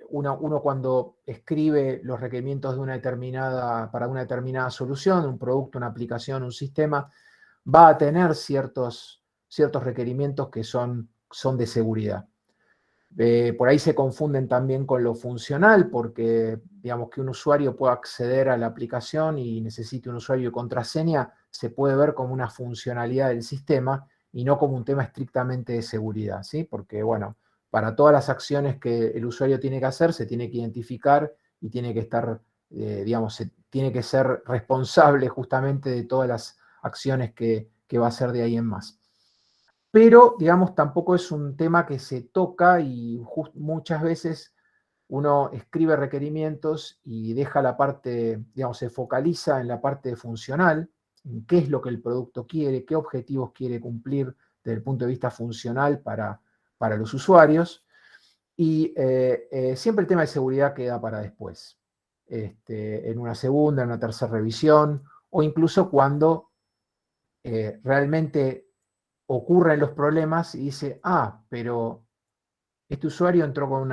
uno cuando escribe los requerimientos para una determinada solución, un producto, una aplicación, un sistema, va a tener ciertos requerimientos que son de seguridad. Por ahí se confunden también con lo funcional, porque digamos que un usuario puede acceder a la aplicación y necesite un usuario y contraseña, se puede ver como una funcionalidad del sistema y no como un tema estrictamente de seguridad, ¿sí? Porque, bueno, para todas las acciones que el usuario tiene que hacer, se tiene que identificar y tiene que estar, digamos, tiene que ser responsable justamente de todas las acciones que va a hacer de ahí en más. Pero, digamos, tampoco es un tema que se toca y muchas veces uno escribe requerimientos y deja la parte, digamos, se focaliza en la parte funcional, en qué es lo que el producto quiere, qué objetivos quiere cumplir desde el punto de vista funcional para los usuarios. Y siempre el tema de seguridad queda para después, en una segunda, en una tercera revisión, o incluso cuando realmente ocurren los problemas y dice, pero este usuario entró con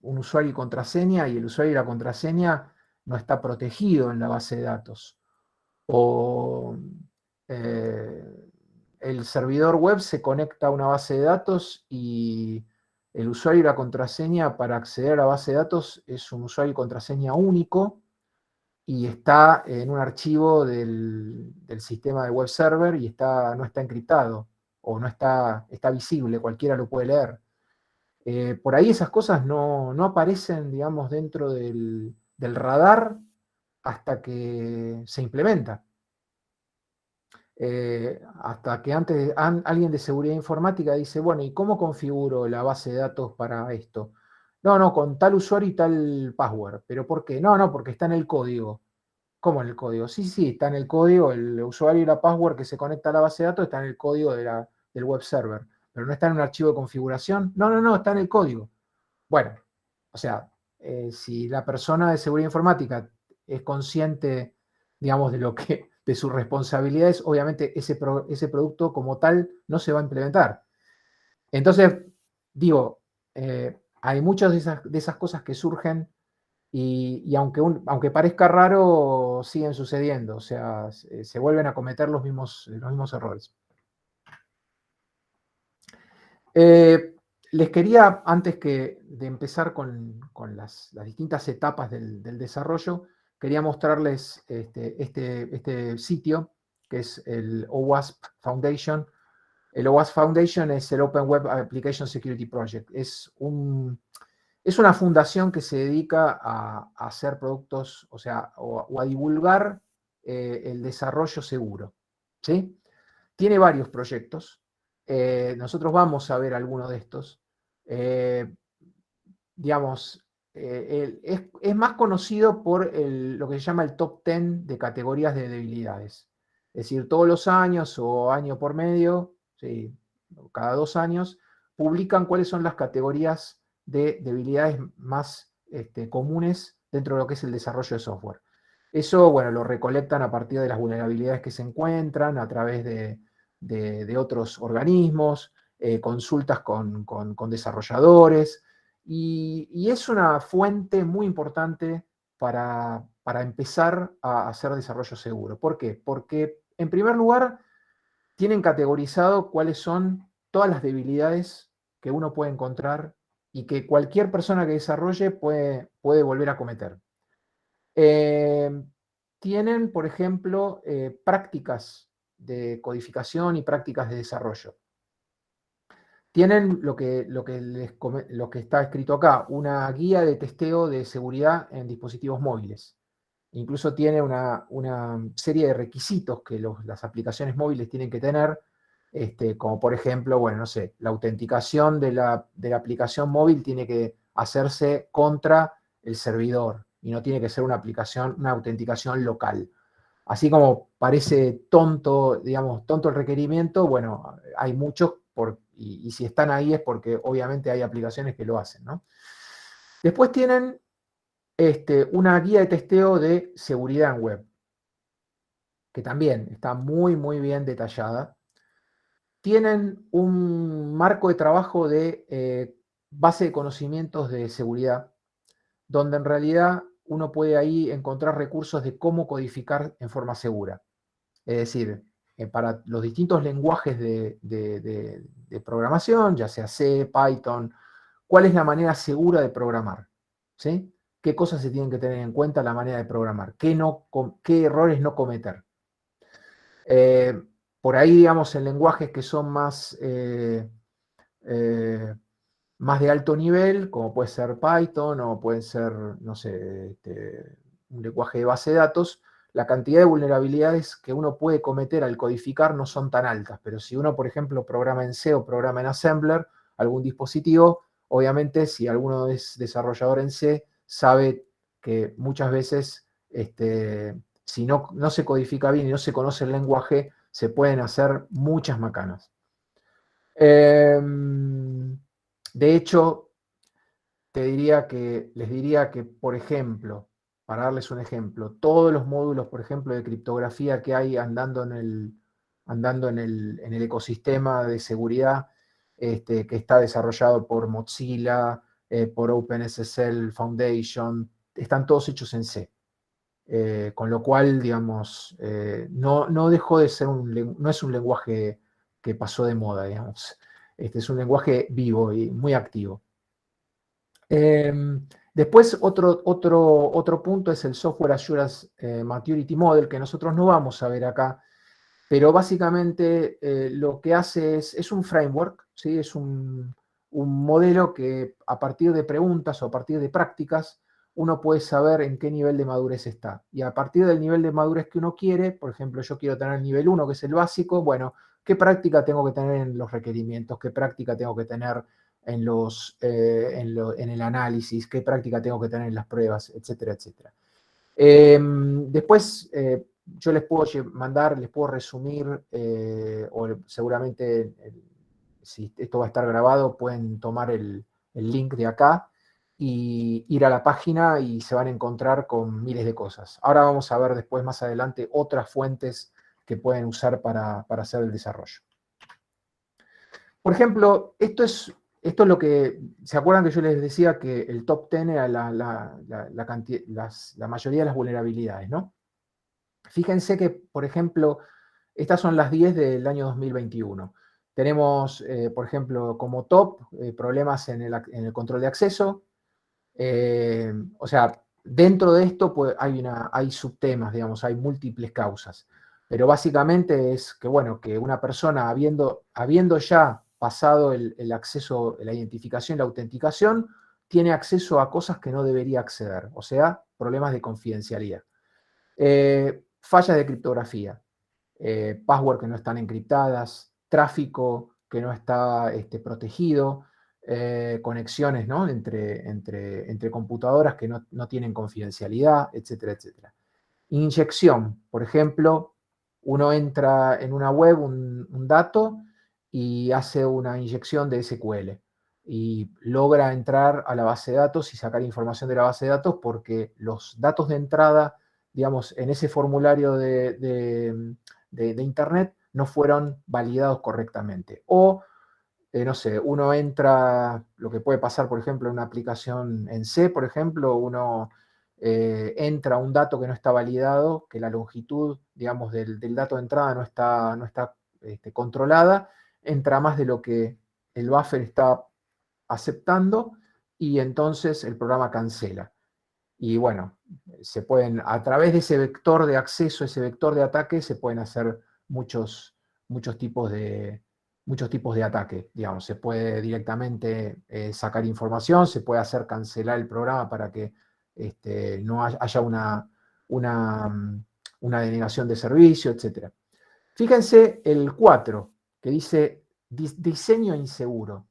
un usuario y contraseña y el usuario y la contraseña no está protegido en la base de datos. O el servidor web se conecta a una base de datos y el usuario y la contraseña para acceder a la base de datos es un usuario y contraseña único y está en un archivo del sistema de web server y no está encriptado o no está visible, cualquiera lo puede leer. Por ahí esas cosas no aparecen, digamos, dentro del radar hasta que se implementa. Hasta que antes alguien de seguridad informática dice, bueno, ¿y cómo configuro la base de datos para esto? No, con tal usuario y tal password. ¿Pero por qué? No, porque está en el código. ¿Cómo en el código? Sí, está en el código, el usuario y la password que se conecta a la base de datos está en el código del web server, pero no está en un archivo de configuración. No, está en el código. Bueno, o sea, si la persona de seguridad informática es consciente, digamos, de de sus responsabilidades, obviamente ese producto como tal no se va a implementar. Entonces, digo, hay muchas de esas cosas que surgen y aunque parezca raro, siguen sucediendo, o sea, se vuelven a cometer los mismos errores. Les quería, antes de empezar con las distintas etapas del desarrollo, quería mostrarles este sitio, que es el OWASP Foundation. El OWASP Foundation es el Open Web Application Security Project. Es una fundación que se dedica a hacer productos, o sea, o a divulgar el desarrollo seguro, ¿sí? Tiene varios proyectos. Nosotros vamos a ver algunos de estos. Digamos, es más conocido por lo que se llama el top 10 de categorías de debilidades. Es decir, todos los años o año por medio, sí, cada 2 años, publican cuáles son las categorías de debilidades más comunes dentro de lo que es el desarrollo de software. Eso, bueno, lo recolectan a partir de las vulnerabilidades que se encuentran, a través de otros organismos, consultas con desarrolladores, y es una fuente muy importante para empezar a hacer desarrollo seguro. ¿Por qué? Porque, en primer lugar, tienen categorizado cuáles son todas las debilidades que uno puede encontrar y que cualquier persona que desarrolle puede volver a cometer. Tienen, por ejemplo, prácticas de codificación y prácticas de desarrollo. Tienen lo que está escrito acá, una guía de testeo de seguridad en dispositivos móviles. Incluso tiene una serie de requisitos que las aplicaciones móviles tienen que tener, como por ejemplo, bueno, no sé, la autenticación de la aplicación móvil tiene que hacerse contra el servidor y no tiene que ser una autenticación local. Así como parece tonto, digamos, tonto el requerimiento, bueno, hay muchos, y si están ahí es porque obviamente hay aplicaciones que lo hacen, ¿no? Después tienen una guía de testeo de seguridad en web, que también está muy, muy bien detallada. Tienen un marco de trabajo de base de conocimientos de seguridad, donde en realidad uno puede ahí encontrar recursos de cómo codificar en forma segura. Es decir, para los distintos lenguajes de programación, ya sea C, Python, cuál es la manera segura de programar, ¿sí? ¿Qué cosas se tienen que tener en cuenta a la manera de programar? ¿Qué errores no cometer? Por ahí, digamos, en lenguajes que son más de alto nivel, como puede ser Python o puede ser, no sé, un lenguaje de base de datos, la cantidad de vulnerabilidades que uno puede cometer al codificar no son tan altas, pero si uno, por ejemplo, programa en C o programa en Assembler algún dispositivo, obviamente si alguno es desarrollador en C, sabe que muchas veces, si no se codifica bien y no se conoce el lenguaje, se pueden hacer muchas macanas. De hecho, les diría que, por ejemplo, para darles un ejemplo, todos los módulos, por ejemplo, de criptografía que hay andando en el ecosistema de seguridad, que está desarrollado por Mozilla, por OpenSSL Foundation, están todos hechos en C. Con lo cual, digamos, no dejó de ser no es un lenguaje que pasó de moda, digamos. Es un lenguaje vivo y muy activo. Después, otro punto es el Software Assurance Maturity Model, que nosotros no vamos a ver acá, pero básicamente lo que hace es un framework, ¿sí? Es un modelo que a partir de preguntas o a partir de prácticas uno puede saber en qué nivel de madurez está. Y a partir del nivel de madurez que uno quiere, por ejemplo, yo quiero tener el nivel 1, que es el básico, bueno, ¿qué práctica tengo que tener en los requerimientos? ¿Qué práctica tengo que tener en el análisis? ¿Qué práctica tengo que tener en las pruebas? Etcétera, etcétera. Después, yo les puedo resumir, o seguramente, si esto va a estar grabado, pueden tomar el link de acá. y ir a la página y se van a encontrar con miles de cosas. Ahora vamos a ver después, más adelante, otras fuentes que pueden usar para hacer el desarrollo. Por ejemplo, esto es lo que, ¿se acuerdan que yo les decía que el top 10 era la mayoría de las vulnerabilidades, ¿no? Fíjense que, por ejemplo, estas son las 10 del año 2021. Tenemos, por ejemplo, como top, problemas en el control de acceso. O sea, dentro de esto pues, hay subtemas, digamos, hay múltiples causas. Pero básicamente es que, bueno, que una persona habiendo ya pasado el acceso, la identificación, la autenticación, tiene acceso a cosas que no debería acceder, o sea, problemas de confidencialidad. Fallas de criptografía, password que no están encriptadas, tráfico que no está protegido, conexiones, ¿no? entre computadoras que no tienen confidencialidad, etcétera, etcétera. Inyección, por ejemplo, uno entra en una web, un dato, y hace una inyección de SQL y logra entrar a la base de datos y sacar información de la base de datos porque los datos de entrada, digamos, en ese formulario de Internet no fueron validados correctamente. O, no sé, uno entra, lo que puede pasar, por ejemplo, en una aplicación en C, por ejemplo, uno entra un dato que no está validado, que la longitud, digamos, del dato de entrada no está controlada, entra más de lo que el buffer está aceptando y entonces el programa cancela. Y bueno, a través de ese vector de acceso, ese vector de ataque, se pueden hacer muchos tipos de ataque, digamos. Se puede directamente sacar información, se puede hacer cancelar el programa para que no haya una denegación de servicio, etc. Fíjense el 4, que dice diseño inseguro.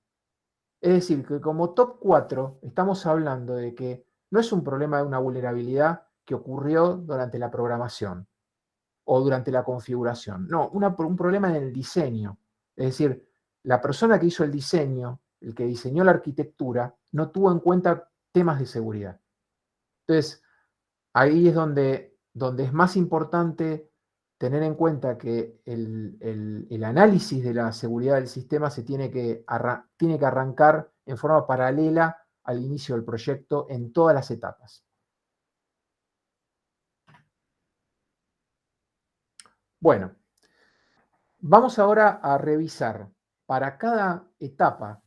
Es decir, que como top 4 estamos hablando de que no es un problema de una vulnerabilidad que ocurrió durante la programación o durante la configuración. No, un problema en el diseño. Es decir, la persona que hizo el diseño, el que diseñó la arquitectura, no tuvo en cuenta temas de seguridad. Entonces, ahí es donde es más importante tener en cuenta que el análisis de la seguridad del sistema se tiene que arrancar en forma paralela al inicio del proyecto en todas las etapas. Bueno, vamos ahora a revisar para cada etapa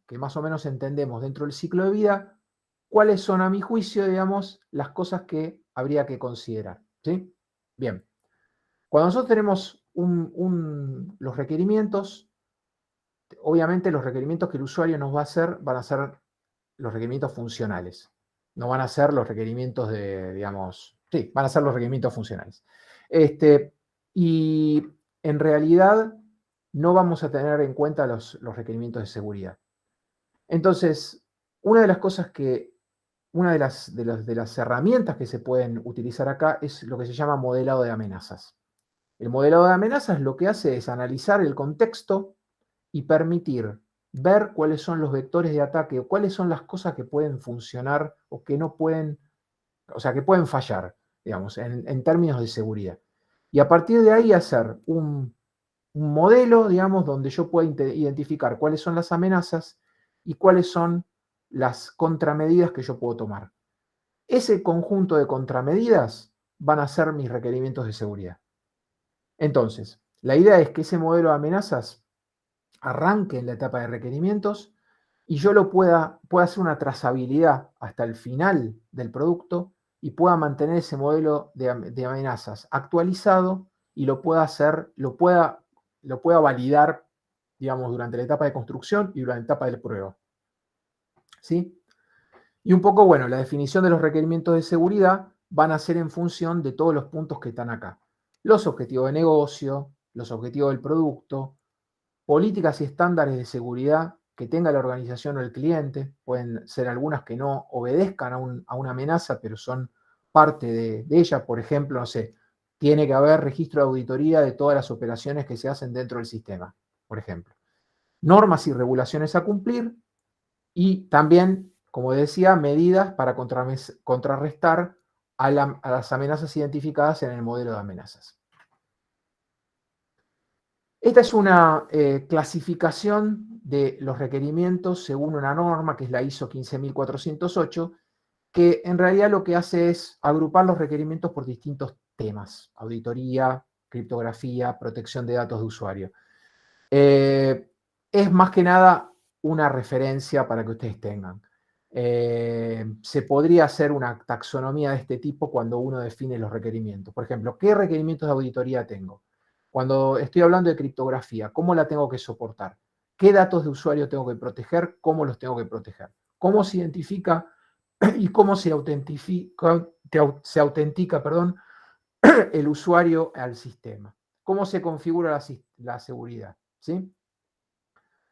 que más o menos entendemos dentro del ciclo de vida, cuáles son, a mi juicio, digamos, las cosas que habría que considerar. ¿Sí? Bien. Cuando nosotros tenemos los requerimientos, obviamente los requerimientos que el usuario nos va a hacer van a ser los requerimientos funcionales. No van a ser los requerimientos sí, van a ser los requerimientos funcionales. Y en realidad no vamos a tener en cuenta los requerimientos de seguridad. Entonces, una de las herramientas que se pueden utilizar acá es lo que se llama modelado de amenazas. El modelado de amenazas lo que hace es analizar el contexto y permitir ver cuáles son los vectores de ataque o cuáles son las cosas que pueden funcionar o que no pueden, o sea, que pueden fallar, digamos, en términos de seguridad. Y a partir de ahí hacer un modelo, digamos, donde yo pueda identificar cuáles son las amenazas y cuáles son las contramedidas que yo puedo tomar. Ese conjunto de contramedidas van a ser mis requerimientos de seguridad. Entonces, la idea es que ese modelo de amenazas arranque en la etapa de requerimientos y yo pueda hacer una trazabilidad hasta el final del producto y pueda mantener ese modelo de amenazas actualizado y lo pueda validar, digamos, durante la etapa de construcción y durante la etapa de prueba. ¿Sí? Y un poco, bueno, la definición de los requerimientos de seguridad van a ser en función de todos los puntos que están acá. Los objetivos de negocio, los objetivos del producto, políticas y estándares de seguridad que tenga la organización o el cliente. Pueden ser algunas que no obedezcan a una amenaza, pero son parte de ella. Por ejemplo, no sé, tiene que haber registro de auditoría de todas las operaciones que se hacen dentro del sistema, por ejemplo. Normas y regulaciones a cumplir y también como decía, medidas para contrarrestar a las amenazas identificadas en el modelo de amenazas. Esta es una clasificación de los requerimientos según una norma que es la ISO 15408, que en realidad lo que hace es agrupar los requerimientos por distintos temas: auditoría, criptografía, protección de datos de usuario. Es más que nada una referencia para que ustedes tengan. Se podría hacer una taxonomía de este tipo cuando uno define los requerimientos. Por ejemplo, ¿qué requerimientos de auditoría tengo? Cuando estoy hablando de criptografía, ¿cómo la tengo que soportar? ¿Qué datos de usuario tengo que proteger? ¿Cómo los tengo que proteger? ¿Cómo se identifica y cómo se autentica, el usuario al sistema? ¿Cómo se configura la seguridad? ¿Sí?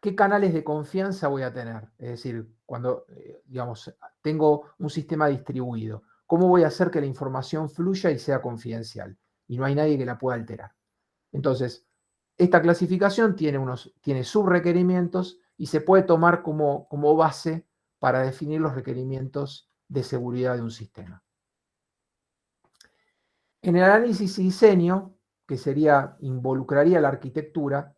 ¿Qué canales de confianza voy a tener? Es decir, cuando, digamos, tengo un sistema distribuido, ¿cómo voy a hacer que la información fluya y sea confidencial? Y no hay nadie que la pueda alterar. Entonces, esta clasificación tiene subrequerimientos y se puede tomar como base para definir los requerimientos de seguridad de un sistema. En el análisis y diseño, que involucraría la arquitectura,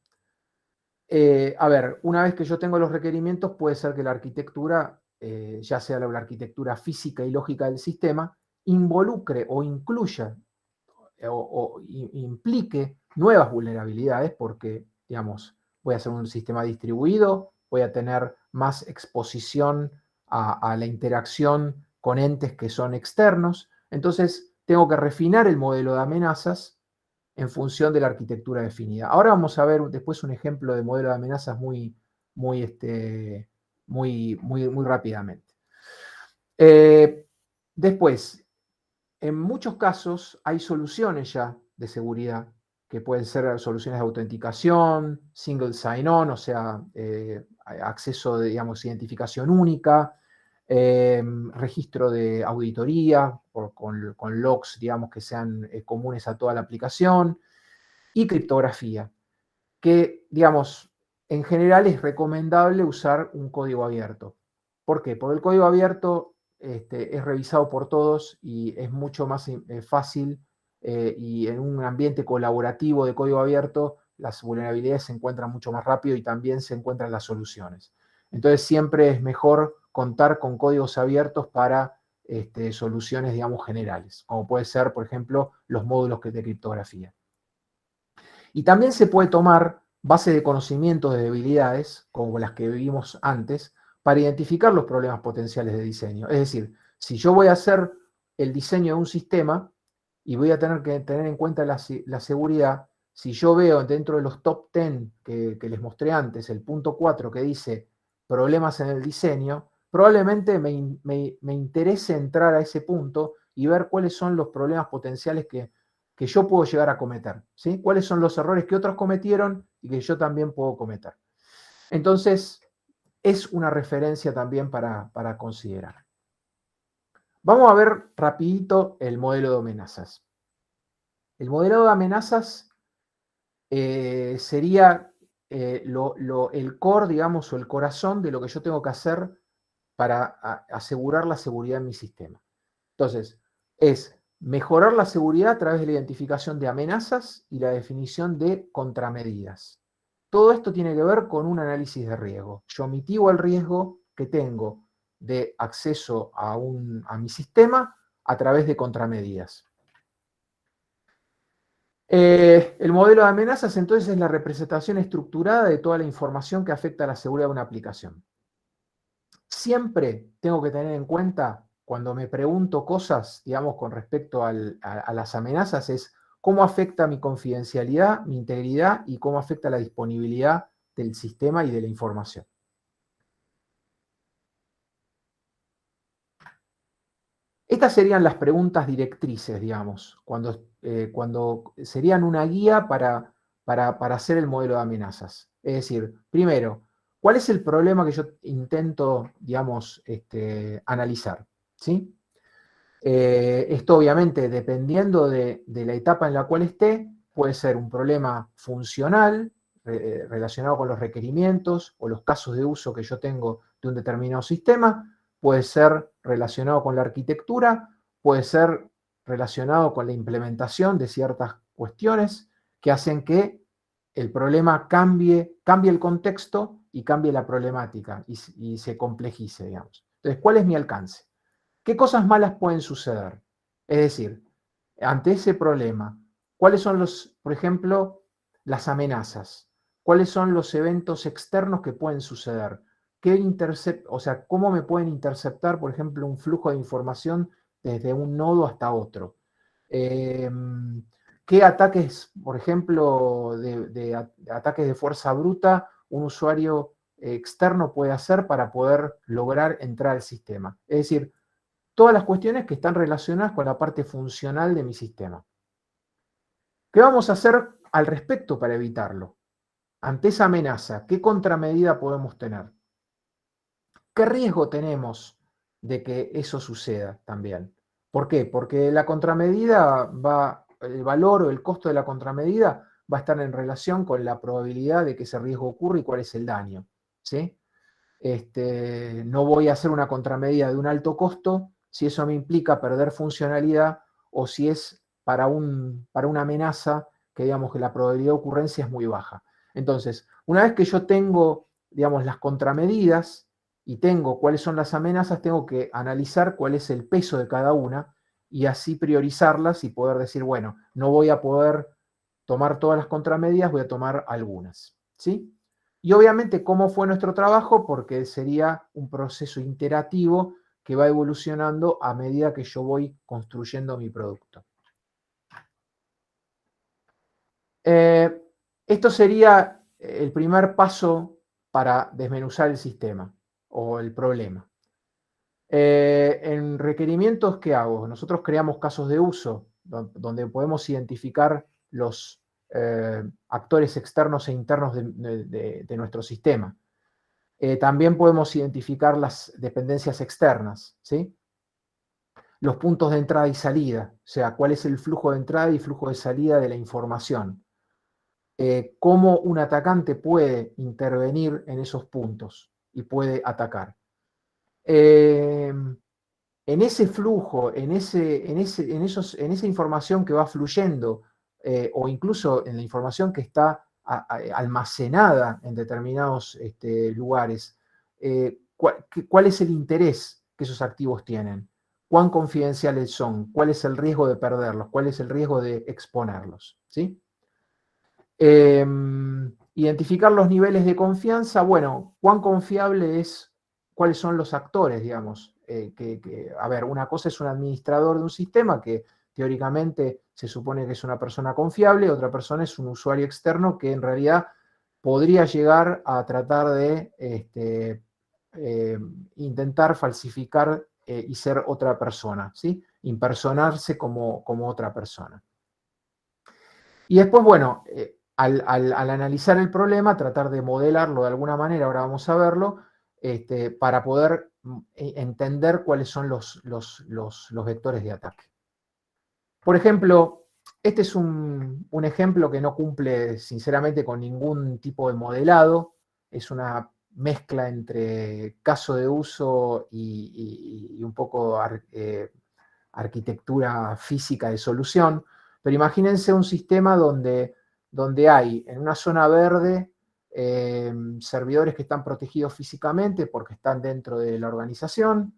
a ver, una vez que yo tengo los requerimientos, puede ser que la arquitectura, ya sea la arquitectura física y lógica del sistema, involucre o incluya o implique nuevas vulnerabilidades, porque, digamos, voy a hacer un sistema distribuido, voy a tener más exposición a la interacción con entes que son externos. Entonces, tengo que refinar el modelo de amenazas en función de la arquitectura definida. Ahora vamos a ver después un ejemplo de modelo de amenazas muy rápidamente. Después, en muchos casos hay soluciones ya de seguridad, que pueden ser soluciones de autenticación, single sign-on, o sea, acceso de, digamos, identificación única, registro de auditoría con logs, digamos, que sean comunes a toda la aplicación, y criptografía, que, digamos, en general es recomendable usar un código abierto. ¿Por qué? Porque el código abierto es revisado por todos y es mucho más fácil, y en un ambiente colaborativo de código abierto las vulnerabilidades se encuentran mucho más rápido y también se encuentran las soluciones. Entonces siempre es mejor contar con códigos abiertos para soluciones, digamos, generales, como puede ser, por ejemplo, los módulos de criptografía. Y también se puede tomar base de conocimientos de debilidades, como las que vimos antes, para identificar los problemas potenciales de diseño. Es decir, si yo voy a hacer el diseño de un sistema y voy a tener que tener en cuenta la seguridad, si yo veo dentro de los top 10 que les mostré antes, el punto 4 que dice problemas en el diseño, probablemente me interese entrar a ese punto y ver cuáles son los problemas potenciales que yo puedo llegar a cometer, ¿sí? ¿Cuáles son los errores que otros cometieron y que yo también puedo cometer? Entonces, es una referencia también para considerar. Vamos a ver rapidito el modelo de amenazas. El modelo de amenazas sería el core, digamos, o el corazón de lo que yo tengo que hacer para asegurar la seguridad en mi sistema. Entonces, es mejorar la seguridad a través de la identificación de amenazas y la definición de contramedidas. Todo esto tiene que ver con un análisis de riesgo. Yo mitigo el riesgo que tengo de acceso a mi sistema a través de contramedidas. El modelo de amenazas entonces es la representación estructurada de toda la información que afecta a la seguridad de una aplicación. Siempre tengo que tener en cuenta, cuando me pregunto cosas, digamos, con respecto a las amenazas, es cómo afecta mi confidencialidad, mi integridad y cómo afecta la disponibilidad del sistema y de la información. Estas serían las preguntas directrices, digamos, cuando serían una guía para hacer el modelo de amenazas. Es decir, primero, ¿cuál es el problema que yo intento, digamos, analizar? ¿Sí? Esto obviamente, dependiendo de la etapa en la cual esté, puede ser un problema funcional, relacionado con los requerimientos o los casos de uso que yo tengo de un determinado sistema, puede ser relacionado con la arquitectura, puede ser relacionado con la implementación de ciertas cuestiones que hacen que el problema cambie el contexto y cambie la problemática y se complejice, digamos. Entonces, ¿cuál es mi alcance? ¿Qué cosas malas pueden suceder? Es decir, ante ese problema, ¿cuáles son por ejemplo, las amenazas? ¿Cuáles son los eventos externos que pueden suceder? O sea, ¿cómo me pueden interceptar, por ejemplo, un flujo de información desde un nodo hasta otro? ¿Qué ataques, por ejemplo, ataques de fuerza bruta un usuario externo puede hacer para poder lograr entrar al sistema? Es decir, todas las cuestiones que están relacionadas con la parte funcional de mi sistema. ¿Qué vamos a hacer al respecto para evitarlo? Ante esa amenaza, ¿qué contramedida podemos tener? ¿Qué riesgo tenemos de que eso suceda también? ¿Por qué? Porque la contramedida el valor o el costo de la contramedida va a estar en relación con la probabilidad de que ese riesgo ocurra y cuál es el daño, ¿sí? No voy a hacer una contramedida de un alto costo si eso me implica perder funcionalidad o si es para una amenaza que digamos que la probabilidad de ocurrencia es muy baja. Entonces, una vez que yo tengo, digamos, las contramedidas y tengo cuáles son las amenazas, tengo que analizar cuál es el peso de cada una y así priorizarlas y poder decir, bueno, no voy a poder tomar todas las contramedidas, voy a tomar algunas, ¿sí? Y obviamente, ¿cómo fue nuestro trabajo? Porque sería un proceso iterativo que va evolucionando a medida que yo voy construyendo mi producto. Esto sería el primer paso para desmenuzar el sistema o el problema. En requerimientos, ¿qué hago? Nosotros creamos casos de uso donde podemos identificar los actores externos e internos de nuestro sistema. También podemos identificar las dependencias externas, ¿sí? Los puntos de entrada y salida, o sea, cuál es el flujo de entrada y flujo de salida de la información. Cómo un atacante puede intervenir en esos puntos y puede atacar. En ese flujo, en esa información que va fluyendo, o incluso en la información que está almacenada en determinados lugares, ¿cuál es el interés que esos activos tienen? ¿Cuán confidenciales son? ¿Cuál es el riesgo de perderlos? ¿Cuál es el riesgo de exponerlos? ¿Sí? Identificar los niveles de confianza, bueno, ¿cuán confiable es? ¿Cuáles son los actores, digamos? A ver, una cosa es un administrador de un sistema que teóricamente se supone que es una persona confiable, otra persona es un usuario externo que en realidad podría llegar a tratar de intentar falsificar y ser otra persona, ¿sí? Impersonarse como otra persona. Y después, bueno, al analizar el problema, tratar de modelarlo de alguna manera, ahora vamos a verlo, para poder entender cuáles son los vectores de ataque. Por ejemplo, este es un ejemplo que no cumple sinceramente con ningún tipo de modelado, es una mezcla entre caso de uso y un poco arquitectura física de solución, pero imagínense un sistema donde hay en una zona verde servidores que están protegidos físicamente porque están dentro de la organización,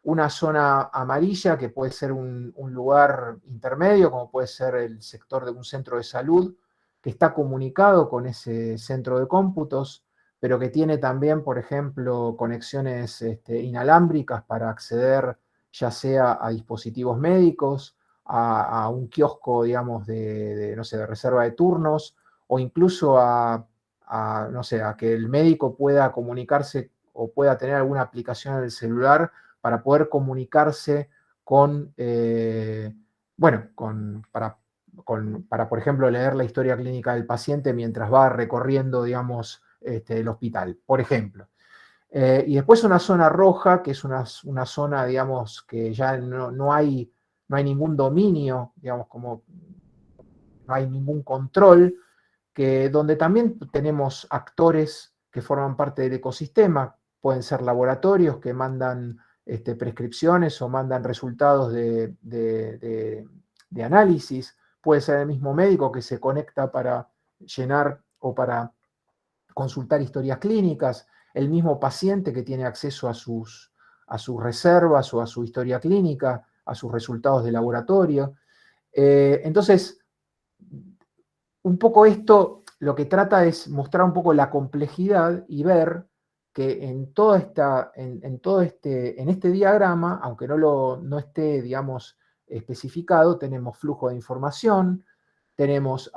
una zona amarilla que puede ser un lugar intermedio, como puede ser el sector de un centro de salud, que está comunicado con ese centro de cómputos, pero que tiene también, por ejemplo, conexiones inalámbricas para acceder ya sea a dispositivos médicos, a un kiosco, digamos, no sé, de reserva de turnos, o incluso no sé, a que el médico pueda comunicarse o pueda tener alguna aplicación en el celular para poder comunicarse con, bueno, para, por ejemplo, leer la historia clínica del paciente mientras va recorriendo, digamos, el hospital, por ejemplo. Y después una zona roja, que es una zona, digamos, que ya no hay ningún dominio, digamos, como no hay ningún control, donde también tenemos actores que forman parte del ecosistema, pueden ser laboratorios que mandan prescripciones o mandan resultados de análisis. Puede ser el mismo médico que se conecta para llenar o para consultar historias clínicas, el mismo paciente que tiene acceso a sus reservas o a su historia clínica, a sus resultados de laboratorio. Entonces, un poco esto lo que trata es mostrar un poco la complejidad y ver que en este diagrama, aunque no esté, digamos, especificado, tenemos flujo de información, tenemos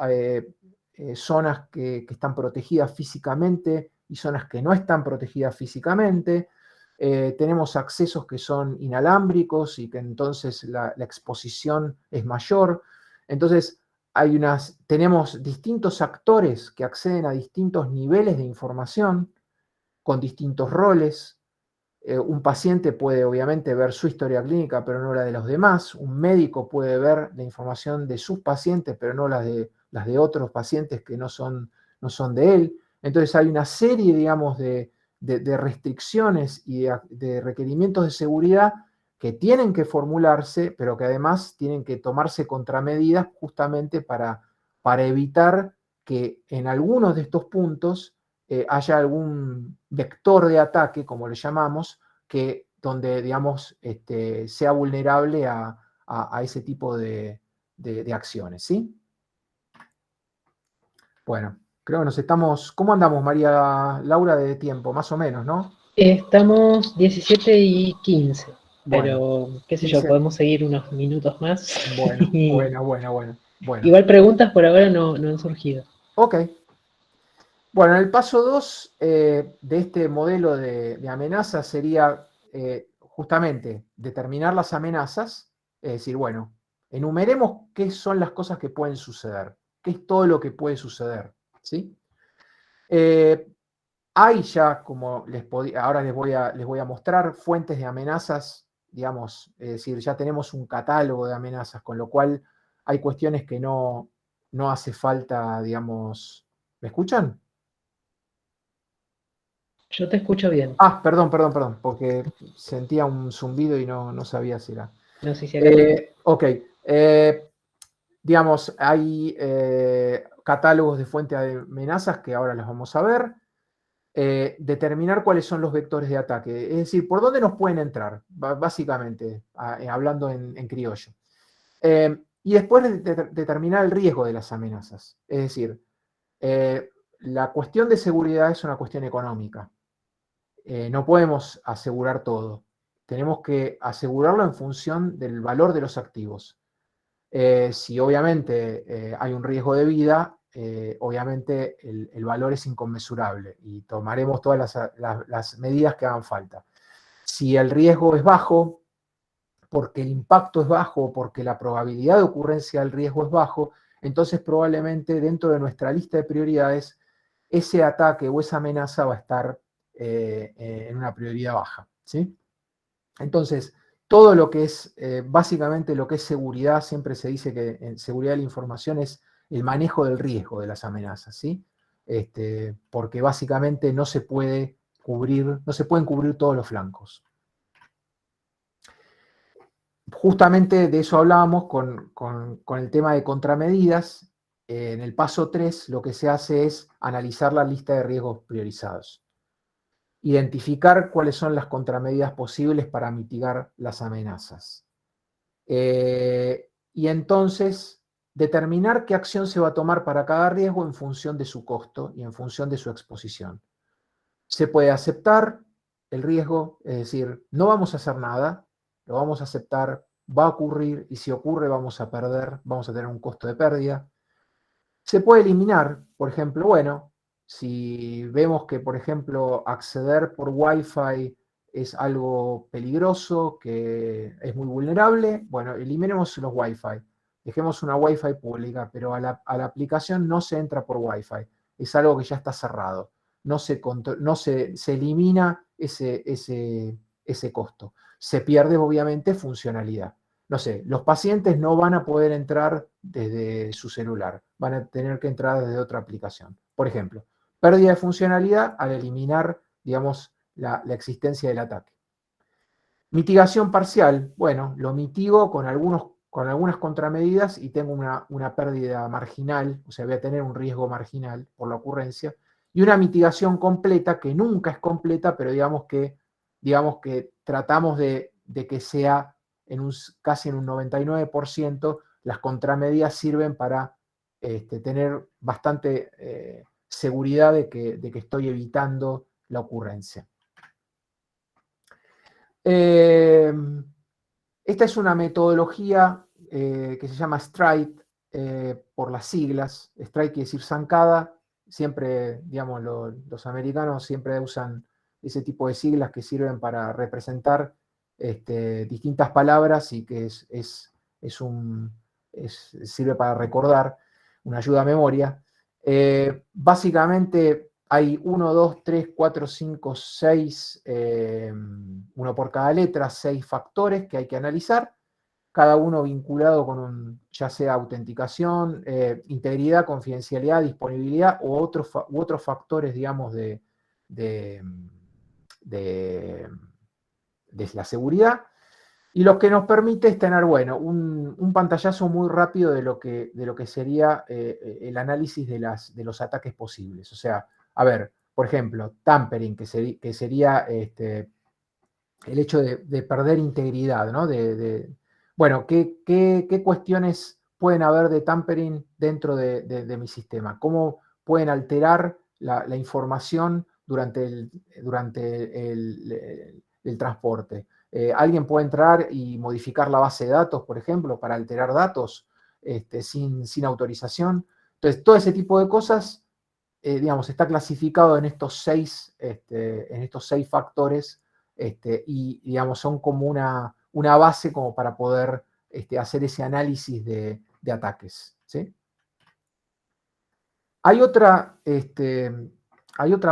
zonas que están protegidas físicamente y zonas que no están protegidas físicamente, tenemos accesos que son inalámbricos y que entonces la exposición es mayor. Entonces, tenemos distintos actores que acceden a distintos niveles de información con distintos roles. Un paciente puede obviamente ver su historia clínica, pero no la de los demás. Un médico puede ver la información de sus pacientes, pero no las de otros pacientes que no son de él. Entonces hay una serie, digamos, de restricciones y de requerimientos de seguridad que tienen que formularse, pero que además tienen que tomarse contramedidas justamente para evitar que en algunos de estos puntos haya algún vector de ataque, como le llamamos, donde, digamos, sea vulnerable a ese tipo de acciones, ¿sí? Bueno, creo que nos estamos... ¿Cómo andamos, María Laura, de tiempo? Más o menos, ¿no? Estamos 17:15, Bueno, pero qué sé yo, 15. podemos seguir unos minutos más. Bueno. Igual preguntas por ahora no han surgido. Ok. Bueno, el paso 2 de este modelo de amenazas sería justamente determinar las amenazas, es decir, bueno, enumeremos qué son las cosas que pueden suceder, qué es todo lo que puede suceder, ¿sí? Hay ya, como ahora les voy a mostrar, fuentes de amenazas, digamos, es decir, ya tenemos un catálogo de amenazas, con lo cual hay cuestiones que no hace falta, digamos... ¿Me escuchan? Yo te escucho bien. Ah, perdón, porque sentía un zumbido y no sabía si era. No sé si acá también. Ok. Digamos, hay catálogos de fuentes de amenazas que ahora las vamos a ver. Determinar cuáles son los vectores de ataque, es decir, por dónde nos pueden entrar, básicamente, hablando en criollo. Y después determinar el riesgo de las amenazas. Es decir, la cuestión de seguridad es una cuestión económica. No podemos asegurar todo. Tenemos que asegurarlo en función del valor de los activos. Si obviamente hay un riesgo de vida, obviamente el valor es inconmensurable y tomaremos todas las medidas que hagan falta. Si el riesgo es bajo, porque el impacto es bajo, porque la probabilidad de ocurrencia del riesgo es bajo, entonces probablemente dentro de nuestra lista de prioridades, ese ataque o esa amenaza va a estar en una prioridad baja, ¿sí? Entonces, todo lo que es, básicamente lo que es seguridad, siempre se dice que en seguridad de la información es el manejo del riesgo de las amenazas, ¿sí? Porque básicamente no se pueden cubrir todos los flancos. Justamente de eso hablábamos con el tema de contramedidas. En el paso 3 lo que se hace es analizar la lista de riesgos priorizados. Identificar cuáles son las contramedidas posibles para mitigar las amenazas. Y entonces determinar qué acción se va a tomar para cada riesgo en función de su costo y en función de su exposición. Se puede aceptar el riesgo, es decir, no vamos a hacer nada, lo vamos a aceptar, va a ocurrir y si ocurre vamos a perder, vamos a tener un costo de pérdida. Se puede eliminar, por ejemplo, bueno, si vemos que, por ejemplo, acceder por Wi-Fi es algo peligroso, que es muy vulnerable, bueno, eliminemos los Wi-Fi. Dejemos una Wi-Fi pública, pero a la aplicación no se entra por Wi-Fi. Es algo que ya está cerrado. Se elimina ese costo. Se pierde, obviamente, funcionalidad. No sé, los pacientes no van a poder entrar desde su celular, van a tener que entrar desde otra aplicación. Por ejemplo, pérdida de funcionalidad al eliminar, digamos, la existencia del ataque. Mitigación parcial, bueno, lo mitigo con algunas contramedidas y tengo una pérdida marginal, o sea, voy a tener un riesgo marginal por la ocurrencia, y una mitigación completa, que nunca es completa, pero digamos que tratamos de que sea casi en un 99%, las contramedidas sirven para tener bastante seguridad de que estoy evitando la ocurrencia. Esta es una metodología que se llama STRIDE, por las siglas. STRIDE quiere decir zancada. Siempre, digamos, los americanos siempre usan ese tipo de siglas que sirven para representar distintas palabras y que sirve para recordar, una ayuda a memoria. Básicamente hay 1, 2, 3, 4, 5, 6, uno por cada letra, 6 factores que hay que analizar, cada uno vinculado con ya sea autenticación, integridad, confidencialidad, disponibilidad u otros factores, digamos, de la seguridad, y lo que nos permite es tener, bueno, un pantallazo muy rápido de lo que sería el análisis de los ataques posibles. O sea, a ver, por ejemplo, tampering, que sería el hecho de perder integridad, ¿no? Bueno, ¿qué cuestiones pueden haber de tampering dentro de mi sistema? ¿Cómo pueden alterar la información durante el transporte? Alguien puede entrar y modificar la base de datos, por ejemplo, para alterar datos sin autorización. Entonces, todo ese tipo de cosas, digamos, está clasificado en estos 6 factores, y, digamos, son como una base como para poder hacer ese análisis de ataques, ¿sí? Hay otra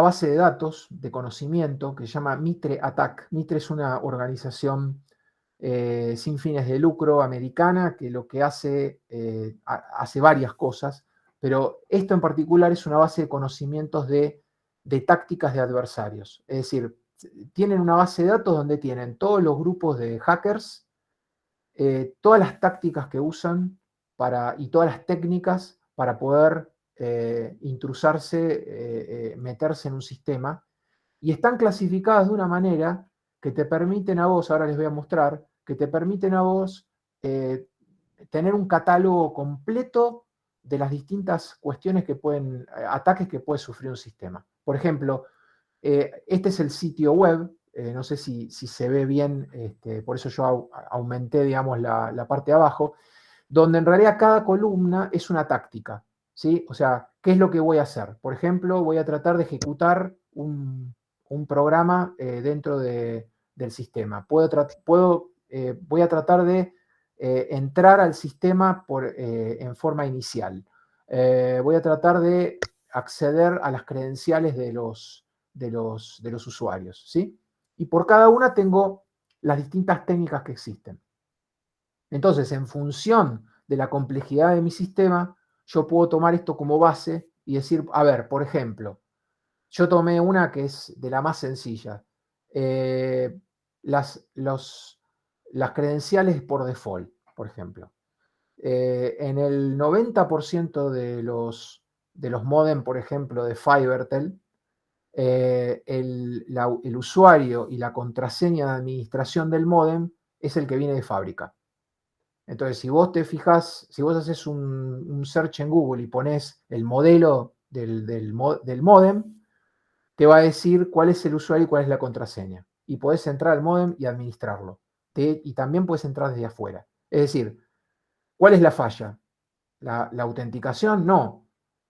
base de datos de conocimiento que se llama Mitre Attack. Mitre es una organización sin fines de lucro americana que lo que hace varias cosas, pero esto en particular es una base de conocimientos de tácticas de adversarios. Es decir, tienen una base de datos donde tienen todos los grupos de hackers, todas las tácticas que usan y todas las técnicas para poder intrusarse, meterse en un sistema, y están clasificadas de una manera que te permiten a vos, ahora les voy a mostrar, que te permiten a vos tener un catálogo completo de las distintas cuestiones ataques que puede sufrir un sistema. Por ejemplo, este es el sitio web, no sé si se ve bien, por eso yo aumenté, digamos, la parte de abajo, donde en realidad cada columna es una táctica, ¿sí? O sea, ¿qué es lo que voy a hacer? Por ejemplo, voy a tratar de ejecutar un programa dentro del sistema. Voy a tratar de entrar al sistema en forma inicial. Voy a tratar de acceder a las credenciales de los usuarios, ¿sí? Y por cada una tengo las distintas técnicas que existen. Entonces, en función de la complejidad de mi sistema, yo puedo tomar esto como base y decir, a ver, por ejemplo, yo tomé una que es de la más sencilla. Las credenciales por default, por ejemplo. En el 90% de los modem, por ejemplo, de FiberTel, el usuario y la contraseña de administración del modem es el que viene de fábrica. Entonces, si vos te fijas, si vos haces un search en Google y pones el modelo del modem, te va a decir cuál es el usuario y cuál es la contraseña. Y podés entrar al modem y administrarlo. Y también puedes entrar desde afuera. Es decir, ¿cuál es la falla? ¿La autenticación? No.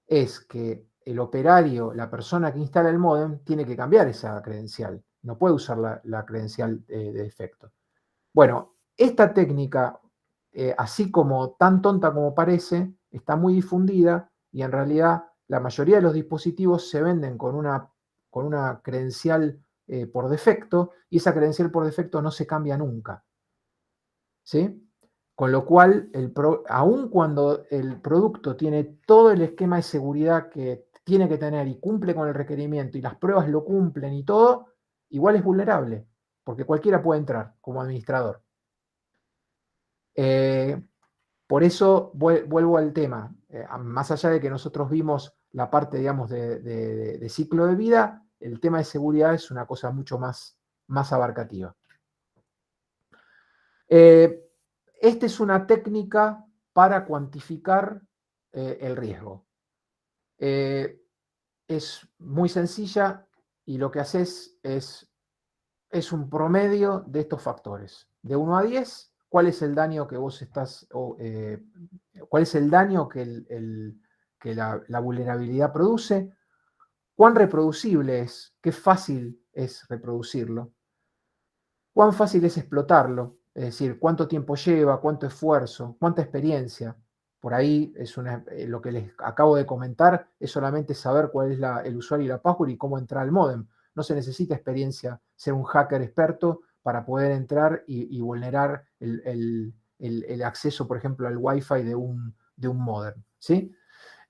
Es que el operario, la persona que instala el modem, tiene que cambiar esa credencial. No puede usar la credencial de defecto. Bueno, esta técnica, así como tan tonta como parece, está muy difundida y en realidad la mayoría de los dispositivos se venden con una credencial por defecto, y esa credencial por defecto no se cambia nunca, ¿sí? Con lo cual, aun cuando el producto tiene todo el esquema de seguridad que tiene que tener y cumple con el requerimiento y las pruebas lo cumplen y todo, igual es vulnerable. porque cualquiera puede entrar como administrador. Por eso vuelvo al tema, más allá de que nosotros vimos la parte, digamos, de ciclo de vida, el tema de seguridad es una cosa mucho más abarcativa. Esta es una técnica para cuantificar el riesgo. Es muy sencilla y lo que haces es un promedio de estos factores. De 1 a 10, ¿cuál es el daño que vos estás, cuál es el daño que la vulnerabilidad produce? ¿Cuán reproducible es? ¿Qué fácil es reproducirlo? ¿Cuán fácil es explotarlo? Es decir, ¿cuánto tiempo lleva? ¿Cuánto esfuerzo? ¿Cuánta experiencia? Por ahí lo que les acabo de comentar es solamente saber cuál es el usuario y la password y cómo entrar al módem. No se necesita experiencia, ser un hacker experto para poder entrar y vulnerar el acceso, por ejemplo, al Wi-Fi de un módem, ¿sí?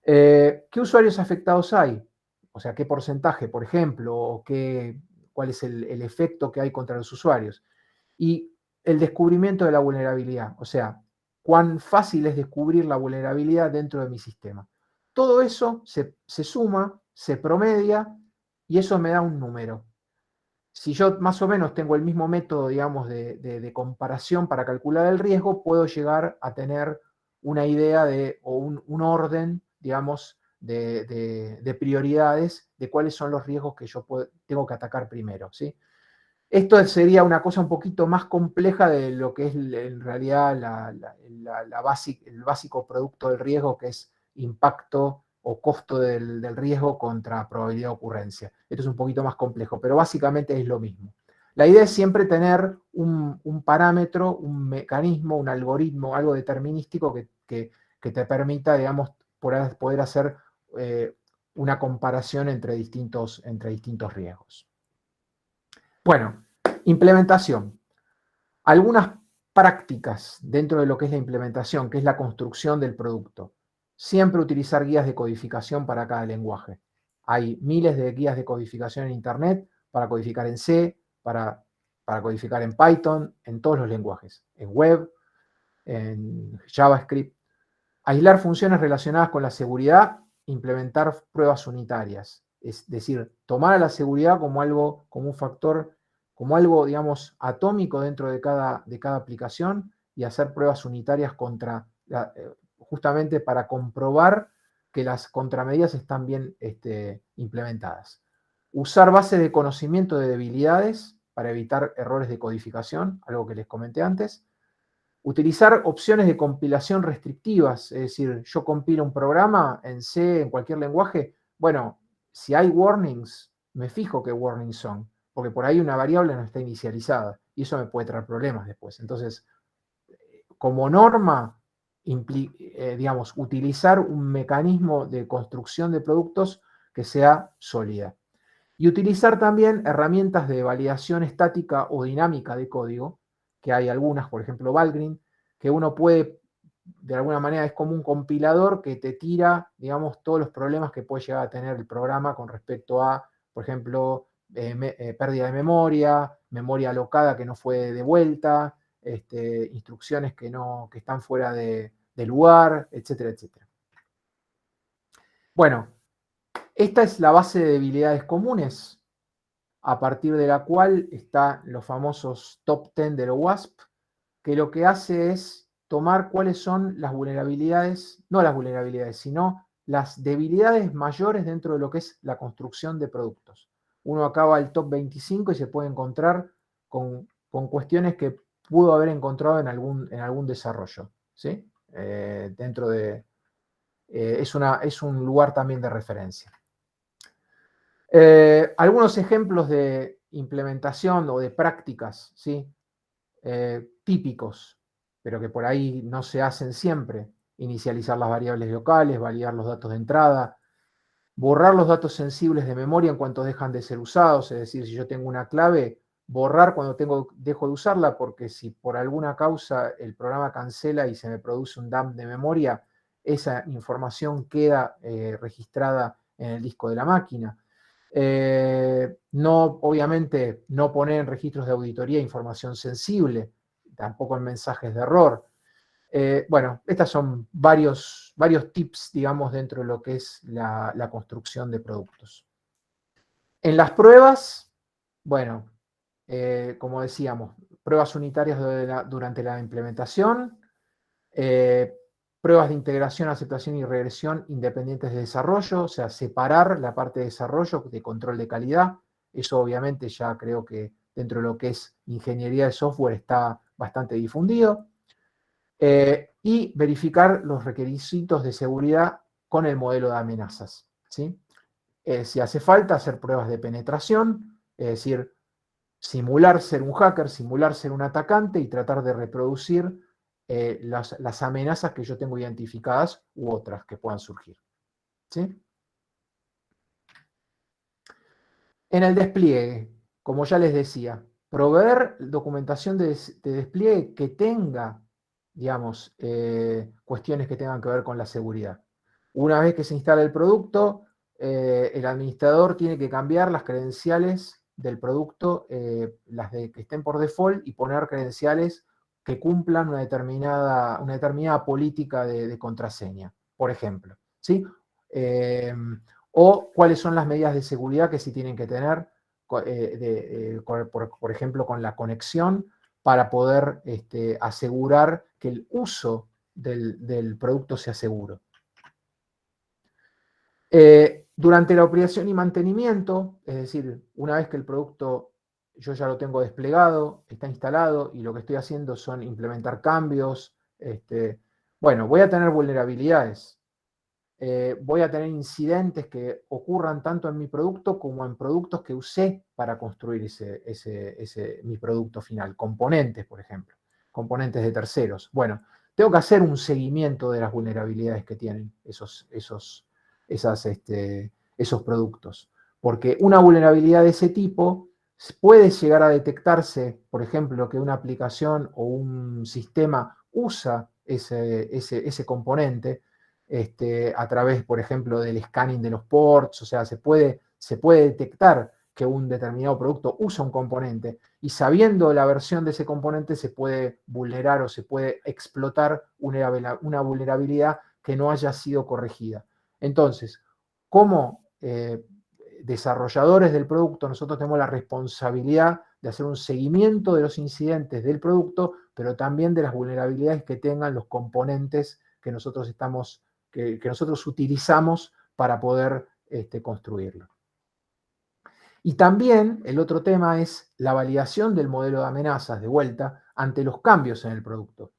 ¿Qué usuarios afectados hay? O sea, ¿qué porcentaje, por ejemplo? ¿O cuál es el efecto que hay contra los usuarios? Y el descubrimiento de la vulnerabilidad, o sea, cuán fácil es descubrir la vulnerabilidad dentro de mi sistema. Todo eso se suma, se promedia y eso me da un número. Si yo más o menos tengo el mismo método, digamos, de comparación para calcular el riesgo, puedo llegar a tener una idea o un orden, digamos, de prioridades de cuáles son los riesgos que yo tengo que atacar primero, ¿sí? Esto sería una cosa un poquito más compleja de lo que es en realidad el básico producto del riesgo, que es impacto o costo del riesgo contra probabilidad de ocurrencia. Esto es un poquito más complejo, pero básicamente es lo mismo. La idea es siempre tener un parámetro, un mecanismo, un algoritmo, algo determinístico que te permita, digamos, poder hacer una comparación entre distintos riesgos. Bueno, implementación. Algunas prácticas dentro de lo que es la implementación, que es la construcción del producto. Siempre utilizar guías de codificación para cada lenguaje. Hay miles de guías de codificación en Internet para codificar en C, para codificar en Python, en todos los lenguajes, en web, en JavaScript. Aislar funciones relacionadas con la seguridad, implementar pruebas unitarias. Es decir, tomar a la seguridad como un factor, como algo, digamos, atómico dentro de cada aplicación y hacer pruebas unitarias justamente para comprobar que las contramedidas están bien implementadas. Usar bases de conocimiento de debilidades para evitar errores de codificación, algo que les comenté antes. Utilizar opciones de compilación restrictivas, es decir, yo compilo un programa en C, en cualquier lenguaje, bueno, si hay warnings, me fijo qué warnings son, porque por ahí una variable no está inicializada y eso me puede traer problemas después. Entonces, como norma, digamos, utilizar un mecanismo de construcción de productos que sea sólida. Y utilizar también herramientas de validación estática o dinámica de código, que hay algunas, por ejemplo, Valgrind, que uno puede, de alguna manera, es como un compilador que te tira, digamos, todos los problemas que puede llegar a tener el programa con respecto a, por ejemplo, pérdida de memoria alocada que no fue devuelta, instrucciones que están fuera de lugar, etcétera, etcétera. Bueno, esta es la base de debilidades comunes, a partir de la cual están los famosos top 10 de lo WASP, que lo que hace es tomar cuáles son las vulnerabilidades, no las vulnerabilidades, sino las debilidades mayores dentro de lo que es la construcción de productos. Uno acaba el top 25 y se puede encontrar con cuestiones que pudo haber encontrado en algún desarrollo, ¿sí? Dentro de... es un lugar también de referencia. Algunos ejemplos de implementación o de prácticas, ¿sí? Típicos, pero que por ahí no se hacen siempre. Inicializar las variables locales, validar los datos de entrada, borrar los datos sensibles de memoria en cuanto dejan de ser usados, es decir, si yo tengo una clave, borrar cuando dejo de usarla, porque si por alguna causa el programa cancela y se me produce un dump de memoria, esa información queda registrada en el disco de la máquina. No, obviamente, no poner en registros de auditoría información sensible, tampoco en mensajes de error. Bueno, estos son varios tips, digamos, dentro de lo que es la construcción de productos. En las pruebas, bueno, como decíamos, pruebas unitarias durante la implementación, pruebas de integración, aceptación y regresión independientes de desarrollo, o sea, separar la parte de desarrollo de control de calidad. Eso obviamente ya creo que dentro de lo que es ingeniería de software está bastante difundido. Y verificar los requisitos de seguridad con el modelo de amenazas, ¿sí? Si hace falta, hacer pruebas de penetración, es decir, simular ser un hacker, simular ser un atacante y tratar de reproducir las amenazas que yo tengo identificadas u otras que puedan surgir, ¿sí? En el despliegue, como ya les decía, proveer documentación de despliegue que tenga, digamos, cuestiones que tengan que ver con la seguridad. Una vez que se instala el producto, el administrador tiene que cambiar las credenciales del producto, las que estén por default, y poner credenciales que cumplan una determinada política de contraseña, por ejemplo, ¿sí? O cuáles son las medidas de seguridad que sí tienen que tener, por ejemplo, con la conexión, para poder asegurar que el uso del producto sea seguro. Durante la operación y mantenimiento, es decir, una vez que el producto yo ya lo tengo desplegado, está instalado, y lo que estoy haciendo son implementar cambios, bueno, voy a tener vulnerabilidades. Voy a tener incidentes que ocurran tanto en mi producto como en productos que usé para construir mi producto final. Componentes, por ejemplo. Componentes de terceros. Bueno, tengo que hacer un seguimiento de las vulnerabilidades que tienen esos productos. Porque una vulnerabilidad de ese tipo puede llegar a detectarse, por ejemplo, que una aplicación o un sistema usa ese componente, a través, por ejemplo, del scanning de los ports. O sea, se puede detectar que un determinado producto usa un componente, y sabiendo la versión de ese componente se puede vulnerar o se puede explotar una vulnerabilidad que no haya sido corregida. Entonces, como desarrolladores del producto, nosotros tenemos la responsabilidad de hacer un seguimiento de los incidentes del producto, pero también de las vulnerabilidades que tengan los componentes que nosotros utilizamos para poder construirlo. Y también el otro tema es la validación del modelo de amenazas, de vuelta, ante los cambios en el producto.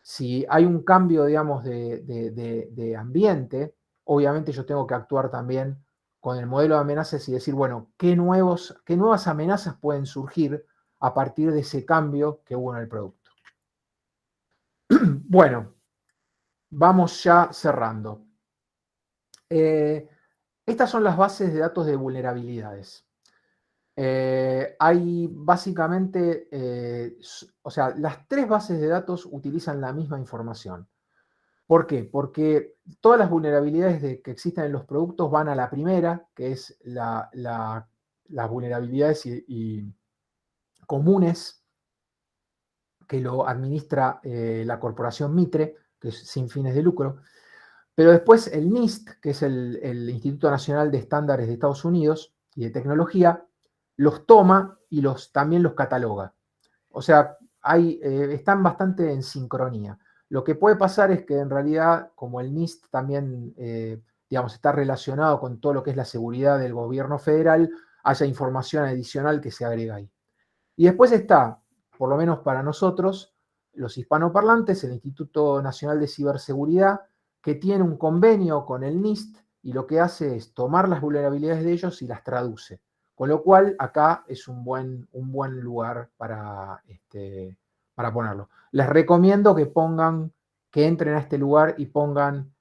Si hay un cambio, digamos, de ambiente, obviamente yo tengo que actuar también con el modelo de amenazas y decir, bueno, ¿qué nuevas amenazas pueden surgir a partir de ese cambio que hubo en el producto? Bueno, vamos ya cerrando. Estas son las bases de datos de vulnerabilidades. Hay básicamente, o sea, las tres bases de datos utilizan la misma información. ¿Por qué? Porque todas las vulnerabilidades que existen en los productos van a la primera, que es las vulnerabilidades comunes que lo administra la corporación Mitre, que es sin fines de lucro. Pero después el NIST, que es el Instituto Nacional de Estándares de Estados Unidos y de Tecnología, los toma y también los cataloga. O sea, están bastante en sincronía. Lo que puede pasar es que en realidad, como el NIST también digamos, está relacionado con todo lo que es la seguridad del gobierno federal, haya información adicional que se agrega ahí. Y después está, por lo menos para nosotros, los hispanoparlantes, el Instituto Nacional de Ciberseguridad, que tiene un convenio con el NIST y lo que hace es tomar las vulnerabilidades de ellos y las traduce. Con lo cual, acá es un buen lugar para ponerlo. Les recomiendo que entren a este lugar y pongan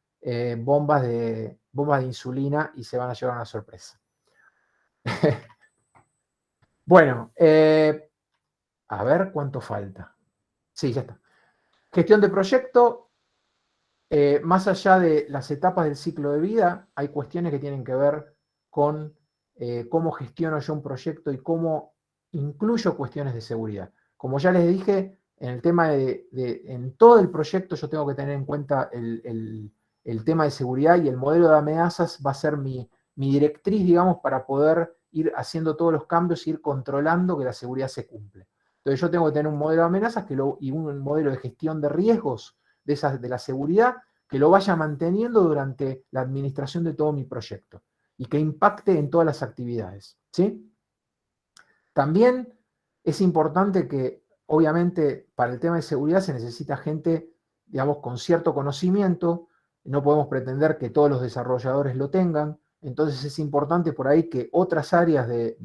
bombas de insulina, y se van a llevar una sorpresa. Bueno, a ver cuánto falta. Sí, ya está. Gestión de proyecto. Más allá de las etapas del ciclo de vida, hay cuestiones que tienen que ver con cómo gestiono yo un proyecto y cómo incluyo cuestiones de seguridad. Como ya les dije, en el tema en todo el proyecto yo tengo que tener en cuenta el tema de seguridad, y el modelo de amenazas va a ser mi directriz, digamos, para poder ir haciendo todos los cambios e ir controlando que la seguridad se cumple. Entonces yo tengo que tener un modelo de amenazas y un modelo de gestión de riesgos de la seguridad que lo vaya manteniendo durante la administración de todo mi proyecto y que impacte en todas las actividades, ¿sí? También es importante que, obviamente, para el tema de seguridad se necesita gente, digamos, con cierto conocimiento. No podemos pretender que todos los desarrolladores lo tengan. Entonces es importante por ahí que otras áreas de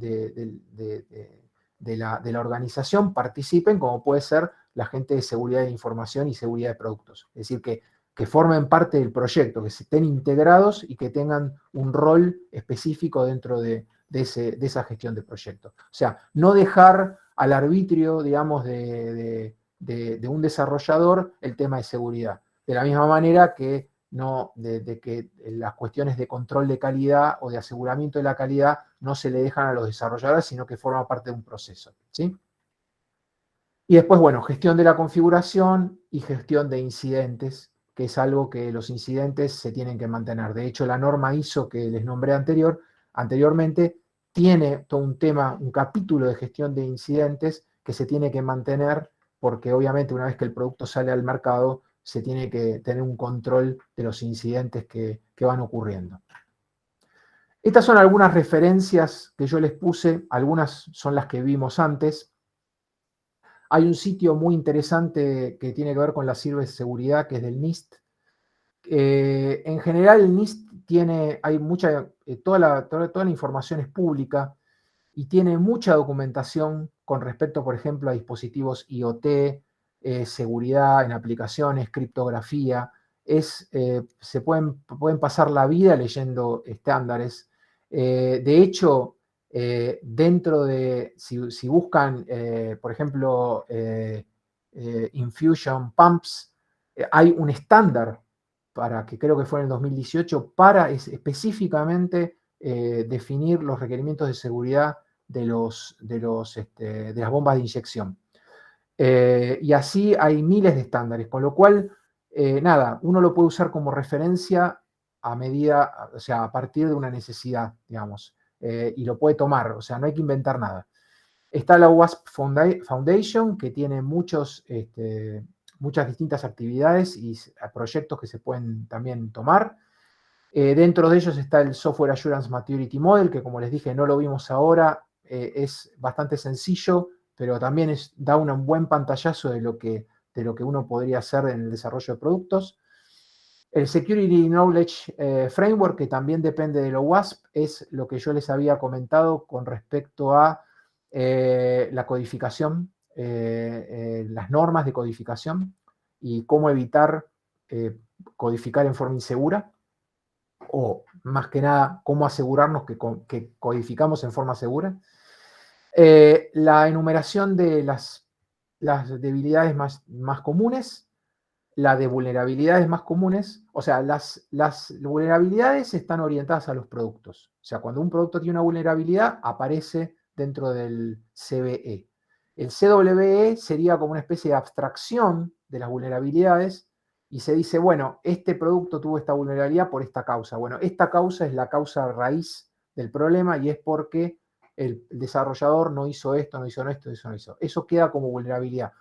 la organización participen, como puede ser la gente de seguridad de información y seguridad de productos. Es decir, que formen parte del proyecto, que estén integrados y que tengan un rol específico dentro de esa gestión de proyecto. O sea, no dejar al arbitrio, digamos, de un desarrollador el tema de seguridad. De la misma manera que que las cuestiones de control de calidad o de aseguramiento de la calidad no se le dejan a los desarrolladores, sino que forma parte de un proceso, ¿sí? Y después, bueno, gestión de la configuración y gestión de incidentes, que es algo que los incidentes se tienen que mantener. De hecho, la norma ISO que les nombré anteriormente tiene todo un tema, un capítulo de gestión de incidentes que se tiene que mantener, porque obviamente una vez que el producto sale al mercado, se tiene que tener un control de los incidentes que van ocurriendo. Estas son algunas referencias que yo les puse, algunas son las que vimos antes. Hay un sitio muy interesante que tiene que ver con la ciberseguridad, que es del NIST. En general el NIST hay mucha, toda la información es pública y tiene mucha documentación con respecto, por ejemplo, a dispositivos IoT, seguridad en aplicaciones, criptografía. Se pueden pasar la vida leyendo estándares. De hecho, dentro si buscan, por ejemplo, infusion pumps, hay un estándar que creo que fue en el 2018, para específicamente definir los requerimientos de seguridad de las bombas de inyección. Y así hay miles de estándares, con lo cual, nada, uno lo puede usar como referencia o sea, a partir de una necesidad, digamos, y lo puede tomar, o sea, no hay que inventar nada. Está la WASP Foundation, que tiene muchas distintas actividades y proyectos que se pueden también tomar. Dentro de ellos está el Software Assurance Maturity Model, que como les dije no lo vimos ahora, es bastante sencillo, pero también da un buen pantallazo de lo que uno podría hacer en el desarrollo de productos. El Security Knowledge Framework, que también depende de lo WASP, es lo que yo les había comentado con respecto a la codificación, las normas de codificación y cómo evitar codificar en forma insegura, o más que nada, cómo asegurarnos que codificamos en forma segura. La enumeración de las debilidades más comunes, la de vulnerabilidades más comunes, o sea, las vulnerabilidades están orientadas a los productos. O sea, cuando un producto tiene una vulnerabilidad, aparece dentro del CVE. El CWE sería como una especie de abstracción de las vulnerabilidades y se dice, bueno, este producto tuvo esta vulnerabilidad por esta causa. Bueno, esta causa es la causa raíz del problema y es porque el desarrollador no hizo esto, no hizo esto, eso no hizo. Eso queda como vulnerabilidad.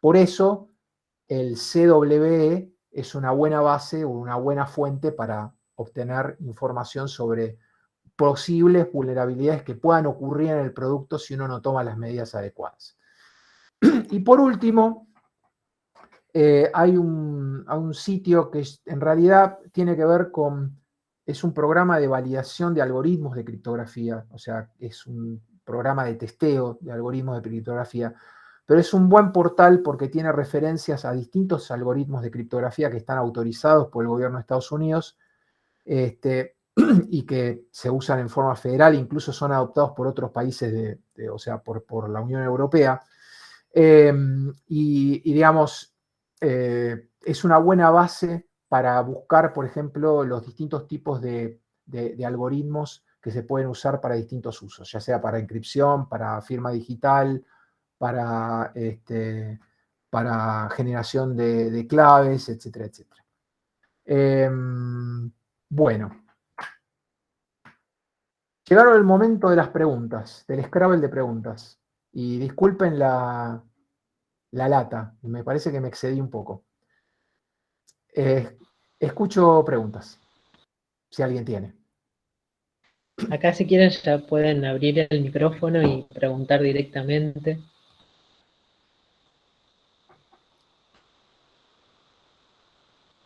Por eso el CWE es una buena base o una buena fuente para obtener información sobre posibles vulnerabilidades que puedan ocurrir en el producto si uno no toma las medidas adecuadas. Y por último, hay un sitio que en realidad tiene que ver es un programa de validación de algoritmos de criptografía, o sea, es un programa de testeo de algoritmos de criptografía, pero es un buen portal porque tiene referencias a distintos algoritmos de criptografía que están autorizados por el gobierno de Estados Unidos y que se usan en forma federal, incluso son adoptados por otros países, o sea, por la Unión Europea. Y digamos, es una buena base para buscar, por ejemplo, los distintos tipos de algoritmos que se pueden usar para distintos usos, ya sea para encripción, para firma digital, para, para generación de claves, etcétera, etcétera. Bueno, llegaron el momento de las preguntas, del Scrabble de preguntas. Y disculpen la lata, me parece que me excedí un poco. Escucho preguntas, si alguien tiene. Acá si quieren ya pueden abrir el micrófono y preguntar directamente.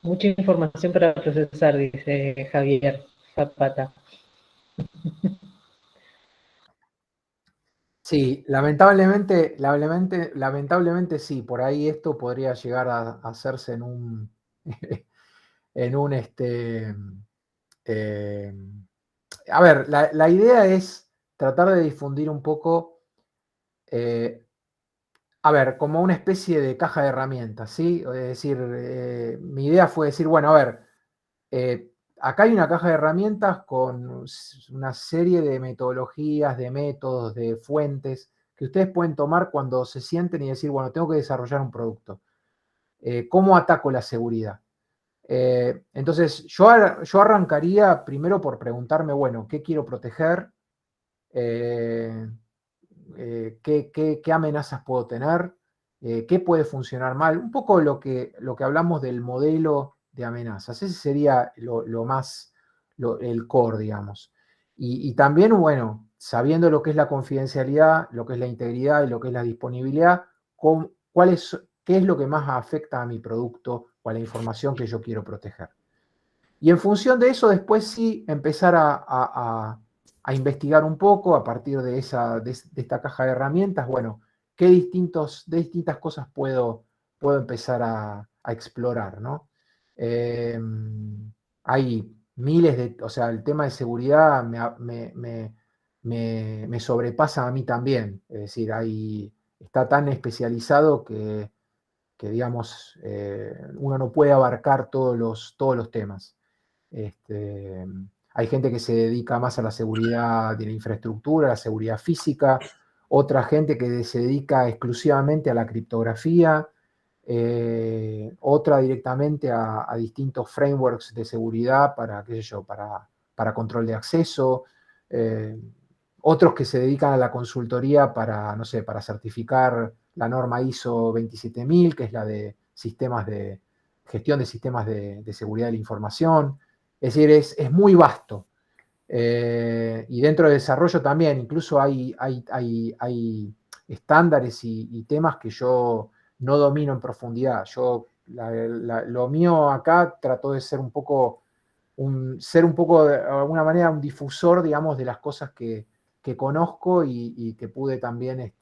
Mucha información para procesar, dice Javier Zapata. Sí, lamentablemente sí, por ahí esto podría llegar a hacerse en un, en un a ver, la idea es tratar de difundir un poco, a ver, como una especie de caja de herramientas, ¿sí? Es decir, mi idea fue decir, bueno, a ver, acá hay una caja de herramientas con una serie de metodologías, de métodos, de fuentes que ustedes pueden tomar cuando se sienten y decir, bueno, tengo que desarrollar un producto. ¿Cómo ataco la seguridad? Entonces, yo arrancaría primero por preguntarme, bueno, ¿qué quiero proteger? ¿Qué amenazas puedo tener? ¿Qué puede funcionar mal? Un poco lo que hablamos del modelo de amenazas. Ese sería lo más, el core, digamos. Y también, bueno, sabiendo lo que es la confidencialidad, lo que es la integridad y lo que es la disponibilidad, qué es lo que más afecta a mi producto o a la información que yo quiero proteger. Y en función de eso, después sí empezar a investigar un poco a partir de esta caja de herramientas, bueno, qué distintas cosas puedo empezar a explorar, ¿no? Hay miles o sea, el tema de seguridad me sobrepasa a mí también, es decir, está tan especializado digamos, uno no puede abarcar todos los temas. Hay gente que se dedica más a la seguridad de la infraestructura, a la seguridad física, otra gente que se dedica exclusivamente a la criptografía, otra directamente a distintos frameworks de seguridad para, qué sé yo, para control de acceso, eh, otros que se dedican a la consultoría para, no sé, para certificar la norma ISO 27000, que es la de sistemas de gestión de sistemas de seguridad de la información. Es decir, es muy vasto. Y dentro de desarrollo también, incluso hay estándares y temas que yo no domino en profundidad. Lo mío acá trató de ser un poco, de alguna manera, un difusor, digamos, de las cosas que conozco y que pude también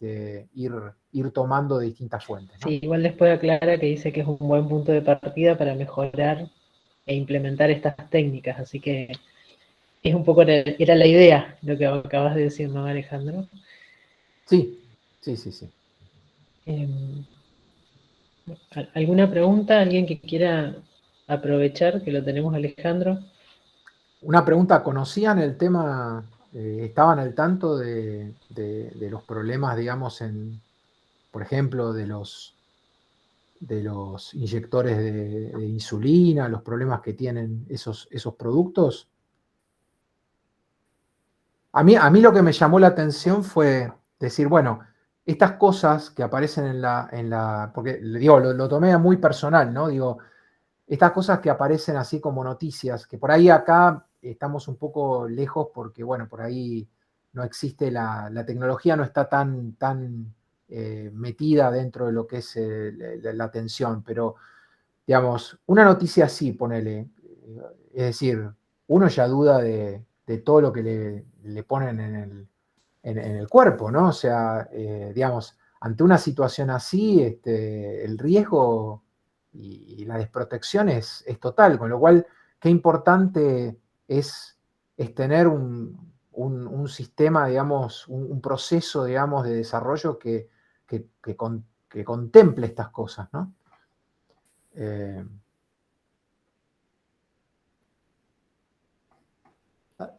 ir tomando de distintas fuentes, ¿no? Sí, igual después aclara que dice que es un buen punto de partida para mejorar e implementar estas técnicas, así que es un poco, era la idea lo que acabas de decir, ¿no, Alejandro? Sí, sí, sí, sí. ¿Alguna pregunta? ¿Alguien que quiera aprovechar que lo tenemos, Alejandro? Una pregunta, ¿conocían el tema, estaban al tanto de los problemas, digamos, por ejemplo, de los inyectores de insulina, los problemas que tienen esos productos? A mí lo que me llamó la atención fue decir, bueno, estas cosas que aparecen porque le digo, lo tomé muy personal, ¿no? Digo, estas cosas que aparecen así como noticias, que por ahí acá estamos un poco lejos porque, bueno, por ahí no existe la tecnología, no está tan metida dentro de lo que es la atención, pero, digamos, una noticia así, ponele, es decir, uno ya duda de todo lo que le ponen en el cuerpo, ¿no? O sea, digamos, ante una situación así, el riesgo y la desprotección es total, con lo cual, qué importante es tener un sistema, digamos, un proceso, digamos, de desarrollo que contemple estas cosas, ¿no? Eh,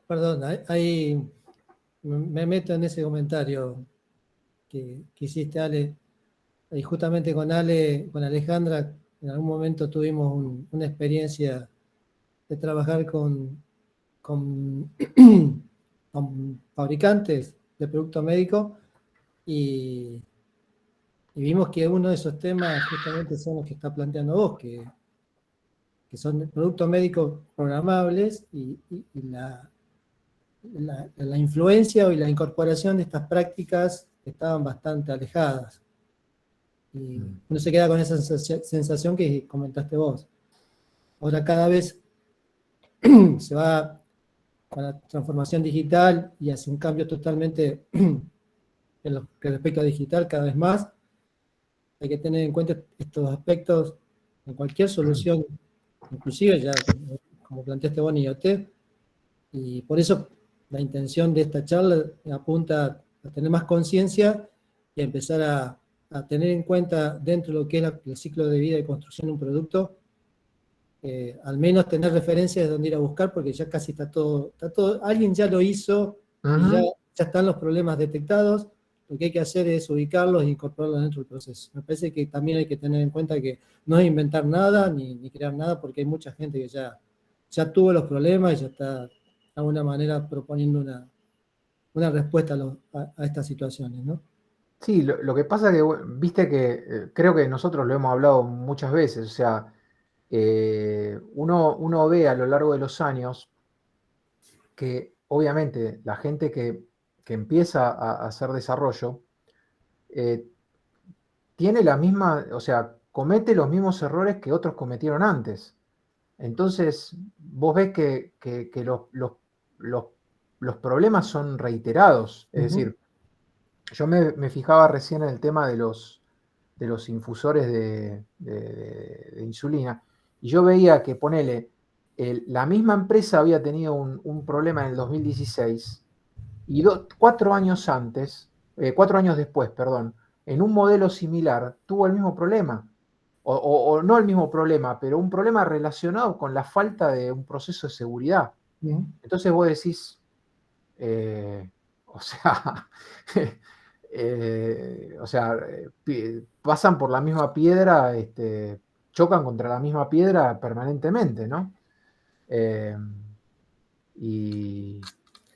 Perdón, ahí me meto en ese comentario que hiciste, Ale. Y justamente con Alejandra, en algún momento tuvimos una experiencia de trabajar con, con fabricantes de productos médicos y vimos que uno de esos temas justamente son los que está planteando vos, que son productos médicos programables y la influencia y la incorporación de estas prácticas estaban bastante alejadas. Y uno se queda con esa sensación que comentaste vos. Ahora cada vez se va con la transformación digital y hace un cambio totalmente en lo que respecta a digital cada vez más. Hay que tener en cuenta estos aspectos en cualquier solución, inclusive ya como planteaste vos en IoT, y por eso la intención de esta charla apunta a tener más conciencia y a empezar a tener en cuenta dentro de lo que es el ciclo de vida y construcción de un producto, al menos tener referencias de dónde ir a buscar, porque ya casi está todo, alguien ya lo hizo y ya están los problemas detectados. Lo que hay que hacer es ubicarlos e incorporarlos dentro del proceso. Me parece que también hay que tener en cuenta que no es inventar nada ni crear nada, porque hay mucha gente que ya tuvo los problemas y ya está de alguna manera proponiendo una respuesta a estas situaciones, ¿no? Sí, lo que pasa que, viste que creo que nosotros lo hemos hablado muchas veces, o sea, uno ve a lo largo de los años que obviamente la gente que empieza a hacer desarrollo tiene la misma, o sea, comete los mismos errores que otros cometieron antes. Entonces, vos ves que los problemas son reiterados. Es decir, yo me fijaba recién en el tema de los infusores de insulina, y yo veía que, ponele, la misma empresa había tenido un problema en el 2016 y 4 años después, perdón, en un modelo similar tuvo el mismo problema. O no el mismo problema, pero un problema relacionado con la falta de un proceso de seguridad. Entonces vos decís, o sea, pasan por la misma piedra, chocan contra la misma piedra permanentemente, ¿no? Y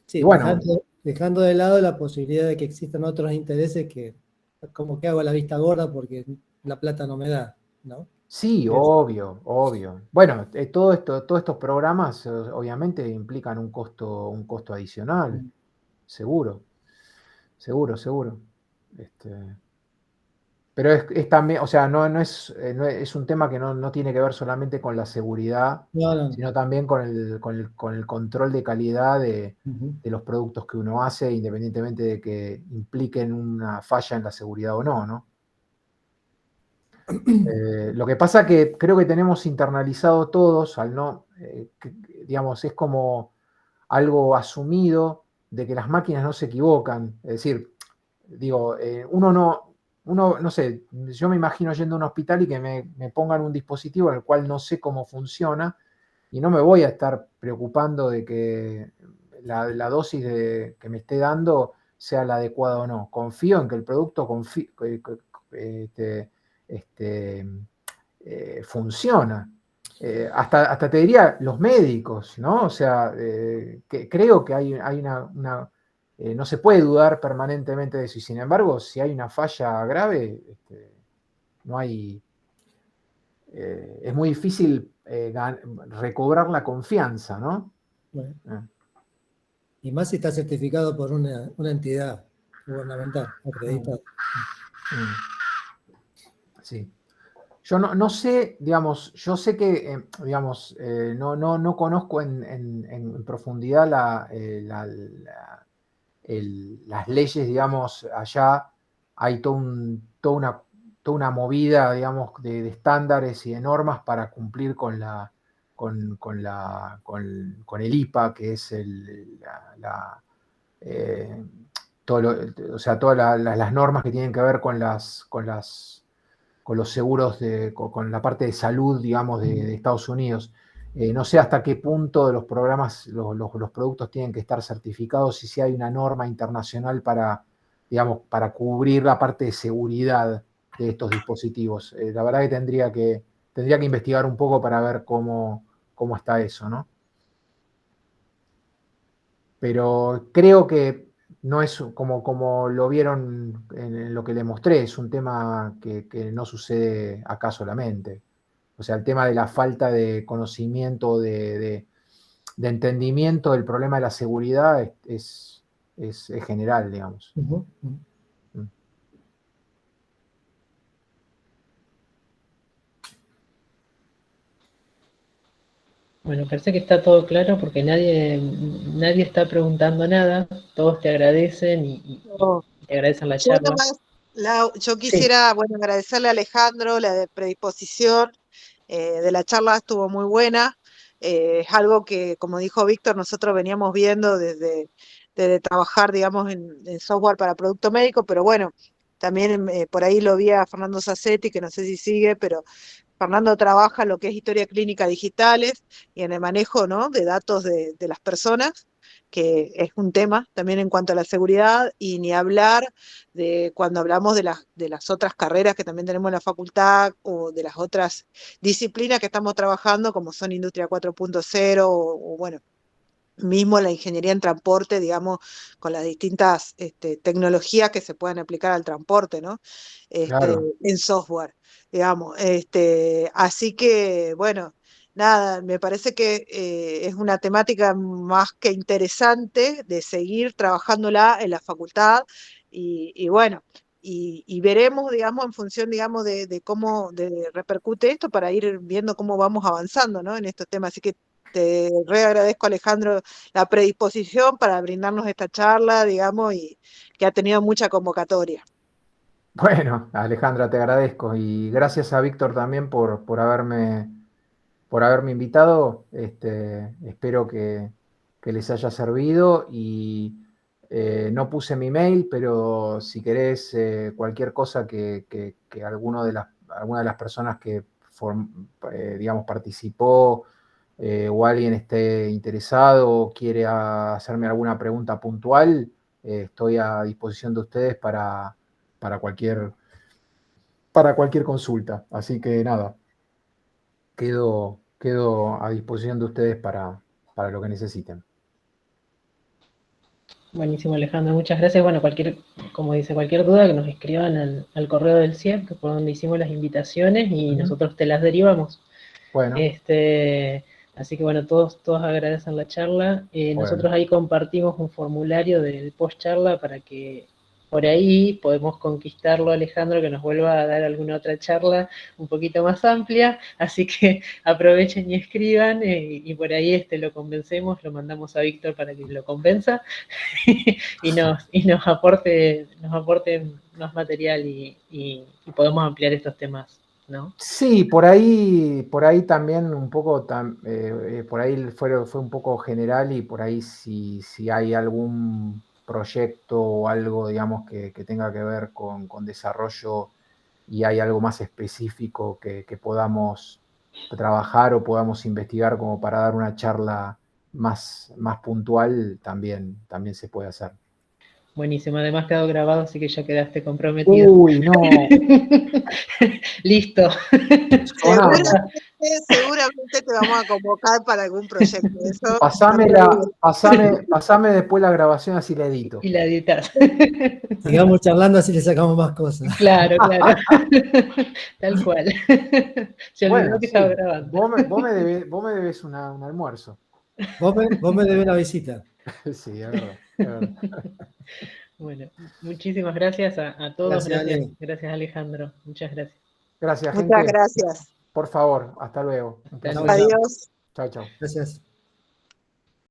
Sí, bueno, dejando de lado la posibilidad de que existan otros intereses que como que hago la vista gorda porque la plata no me da, ¿no? sí, obvio, obvio. Bueno, todos estos programas obviamente implican un costo adicional, seguro, seguro, seguro. Pero es también, o sea, es un tema que no tiene que ver solamente con la seguridad, No. sino también con el control de calidad de los productos que uno hace, independientemente de que impliquen una falla en la seguridad o no, ¿no? Lo que pasa que creo que tenemos internalizado todos, digamos, es como algo asumido de que las máquinas no se equivocan. Es decir, digo, uno no sé, yo me imagino yendo a un hospital y que me pongan un dispositivo en el cual no sé cómo funciona y no me voy a estar preocupando de que la dosis que me esté dando sea la adecuada o no. Confío en que el producto funciona. Hasta te diría los médicos, ¿no? O sea, que creo que hay no se puede dudar permanentemente de eso. Y sin embargo, si hay una falla grave, no hay. Es muy difícil recobrar la confianza, ¿no? Bueno. Y más si está certificado por una entidad gubernamental acreditada. Sí. Yo no sé, digamos, yo sé que, digamos, no conozco en profundidad las leyes, digamos, allá hay toda una movida, digamos, de estándares y de normas para cumplir con el IPA, que es o sea, todas las normas que tienen que ver con los seguros, con la parte de salud, digamos, de Estados Unidos. No sé hasta qué punto los programas, los productos tienen que estar certificados y si hay una norma internacional para, digamos, para cubrir la parte de seguridad de estos dispositivos. La verdad que tendría que investigar un poco para ver cómo está eso, ¿no? Pero creo que no es como lo vieron en lo que le mostré, es un tema que no sucede acá solamente. O sea, el tema de la falta de conocimiento, de entendimiento del problema de la seguridad es general, digamos. Ujú. Mm. Bueno, parece que está todo claro porque nadie está preguntando nada, todos te agradecen y te agradecen la Yo charla. nomás, Lau, yo Sí, quisiera, bueno, agradecerle a Alejandro la predisposición de la charla, estuvo muy buena. Es algo que, como dijo Víctor, nosotros veníamos viendo desde trabajar, digamos, en software para producto médico, pero bueno, también por ahí lo vi a Fernando Sassetti, que no sé si sigue, pero Fernando trabaja en lo que es historia clínica digitales y en el manejo, ¿no?, de datos de las personas, que es un tema también en cuanto a la seguridad, y ni hablar de cuando hablamos de las otras carreras que también tenemos en la facultad o de las otras disciplinas que estamos trabajando, como son Industria 4.0 o bueno, mismo la ingeniería en transporte, digamos, con las distintas tecnologías que se pueden aplicar al transporte, ¿no? Claro. En software, digamos. Así que, bueno, nada, me parece que es una temática más que interesante de seguir trabajándola en la facultad y bueno. Y veremos, digamos, en función, digamos, de cómo repercute esto para ir viendo cómo vamos avanzando, ¿no?, en estos temas. Así que te re agradezco, Alejandro, la predisposición para brindarnos esta charla, digamos, y que ha tenido mucha convocatoria. Bueno, Alejandra, te agradezco y gracias a Víctor también por haberme invitado. Espero que les haya servido y no puse mi mail, pero si querés cualquier cosa que alguna de las personas que digamos, participó o alguien esté interesado o quiere hacerme alguna pregunta puntual, estoy a disposición de ustedes para cualquier, para cualquier consulta. Así que nada, quedo a disposición de ustedes para lo que necesiten. buenísimo Alejandro, muchas gracias. Bueno, como dice, cualquier duda que nos escriban al correo del CIEP, que por donde hicimos las invitaciones y nosotros te las derivamos. Bueno, Así que bueno, todos agradecen la charla. Nosotros bueno. ahí compartimos un formulario del post charla para que por ahí podemos conquistarlo, Alejandro, que nos vuelva a dar alguna otra charla un poquito más amplia. Así que aprovechen y escriban y por ahí lo convencemos, lo mandamos a Víctor para que lo convenza y nos aporte más material y podemos ampliar estos temas, ¿no? Sí, por ahí también un poco, por ahí fue un poco general y por ahí si hay algún proyecto o algo, digamos, que tenga que ver con desarrollo y hay algo más específico que podamos trabajar o podamos investigar como para dar una charla más puntual, también se puede hacer. Buenísimo, además quedó grabado, así que ya quedaste comprometido. Uy, no. Listo. Sonamos. Seguramente te vamos a convocar para algún proyecto. Eso Pasame después la grabación, así la edito. Y la editas. Sigamos charlando así le sacamos más cosas. Claro. Tal cual. Se olvidó Bueno, que sí. estaba grabando. Vos me debes un almuerzo. Vos me debes la visita. Sí, es verdad. Bueno, muchísimas gracias a todos. Gracias, Ale. Gracias, Alejandro. Muchas gracias. Gracias, muchas gente. gracias. Por favor, hasta luego. Un Hasta placer. luego. Adiós. Chao, chao. Gracias.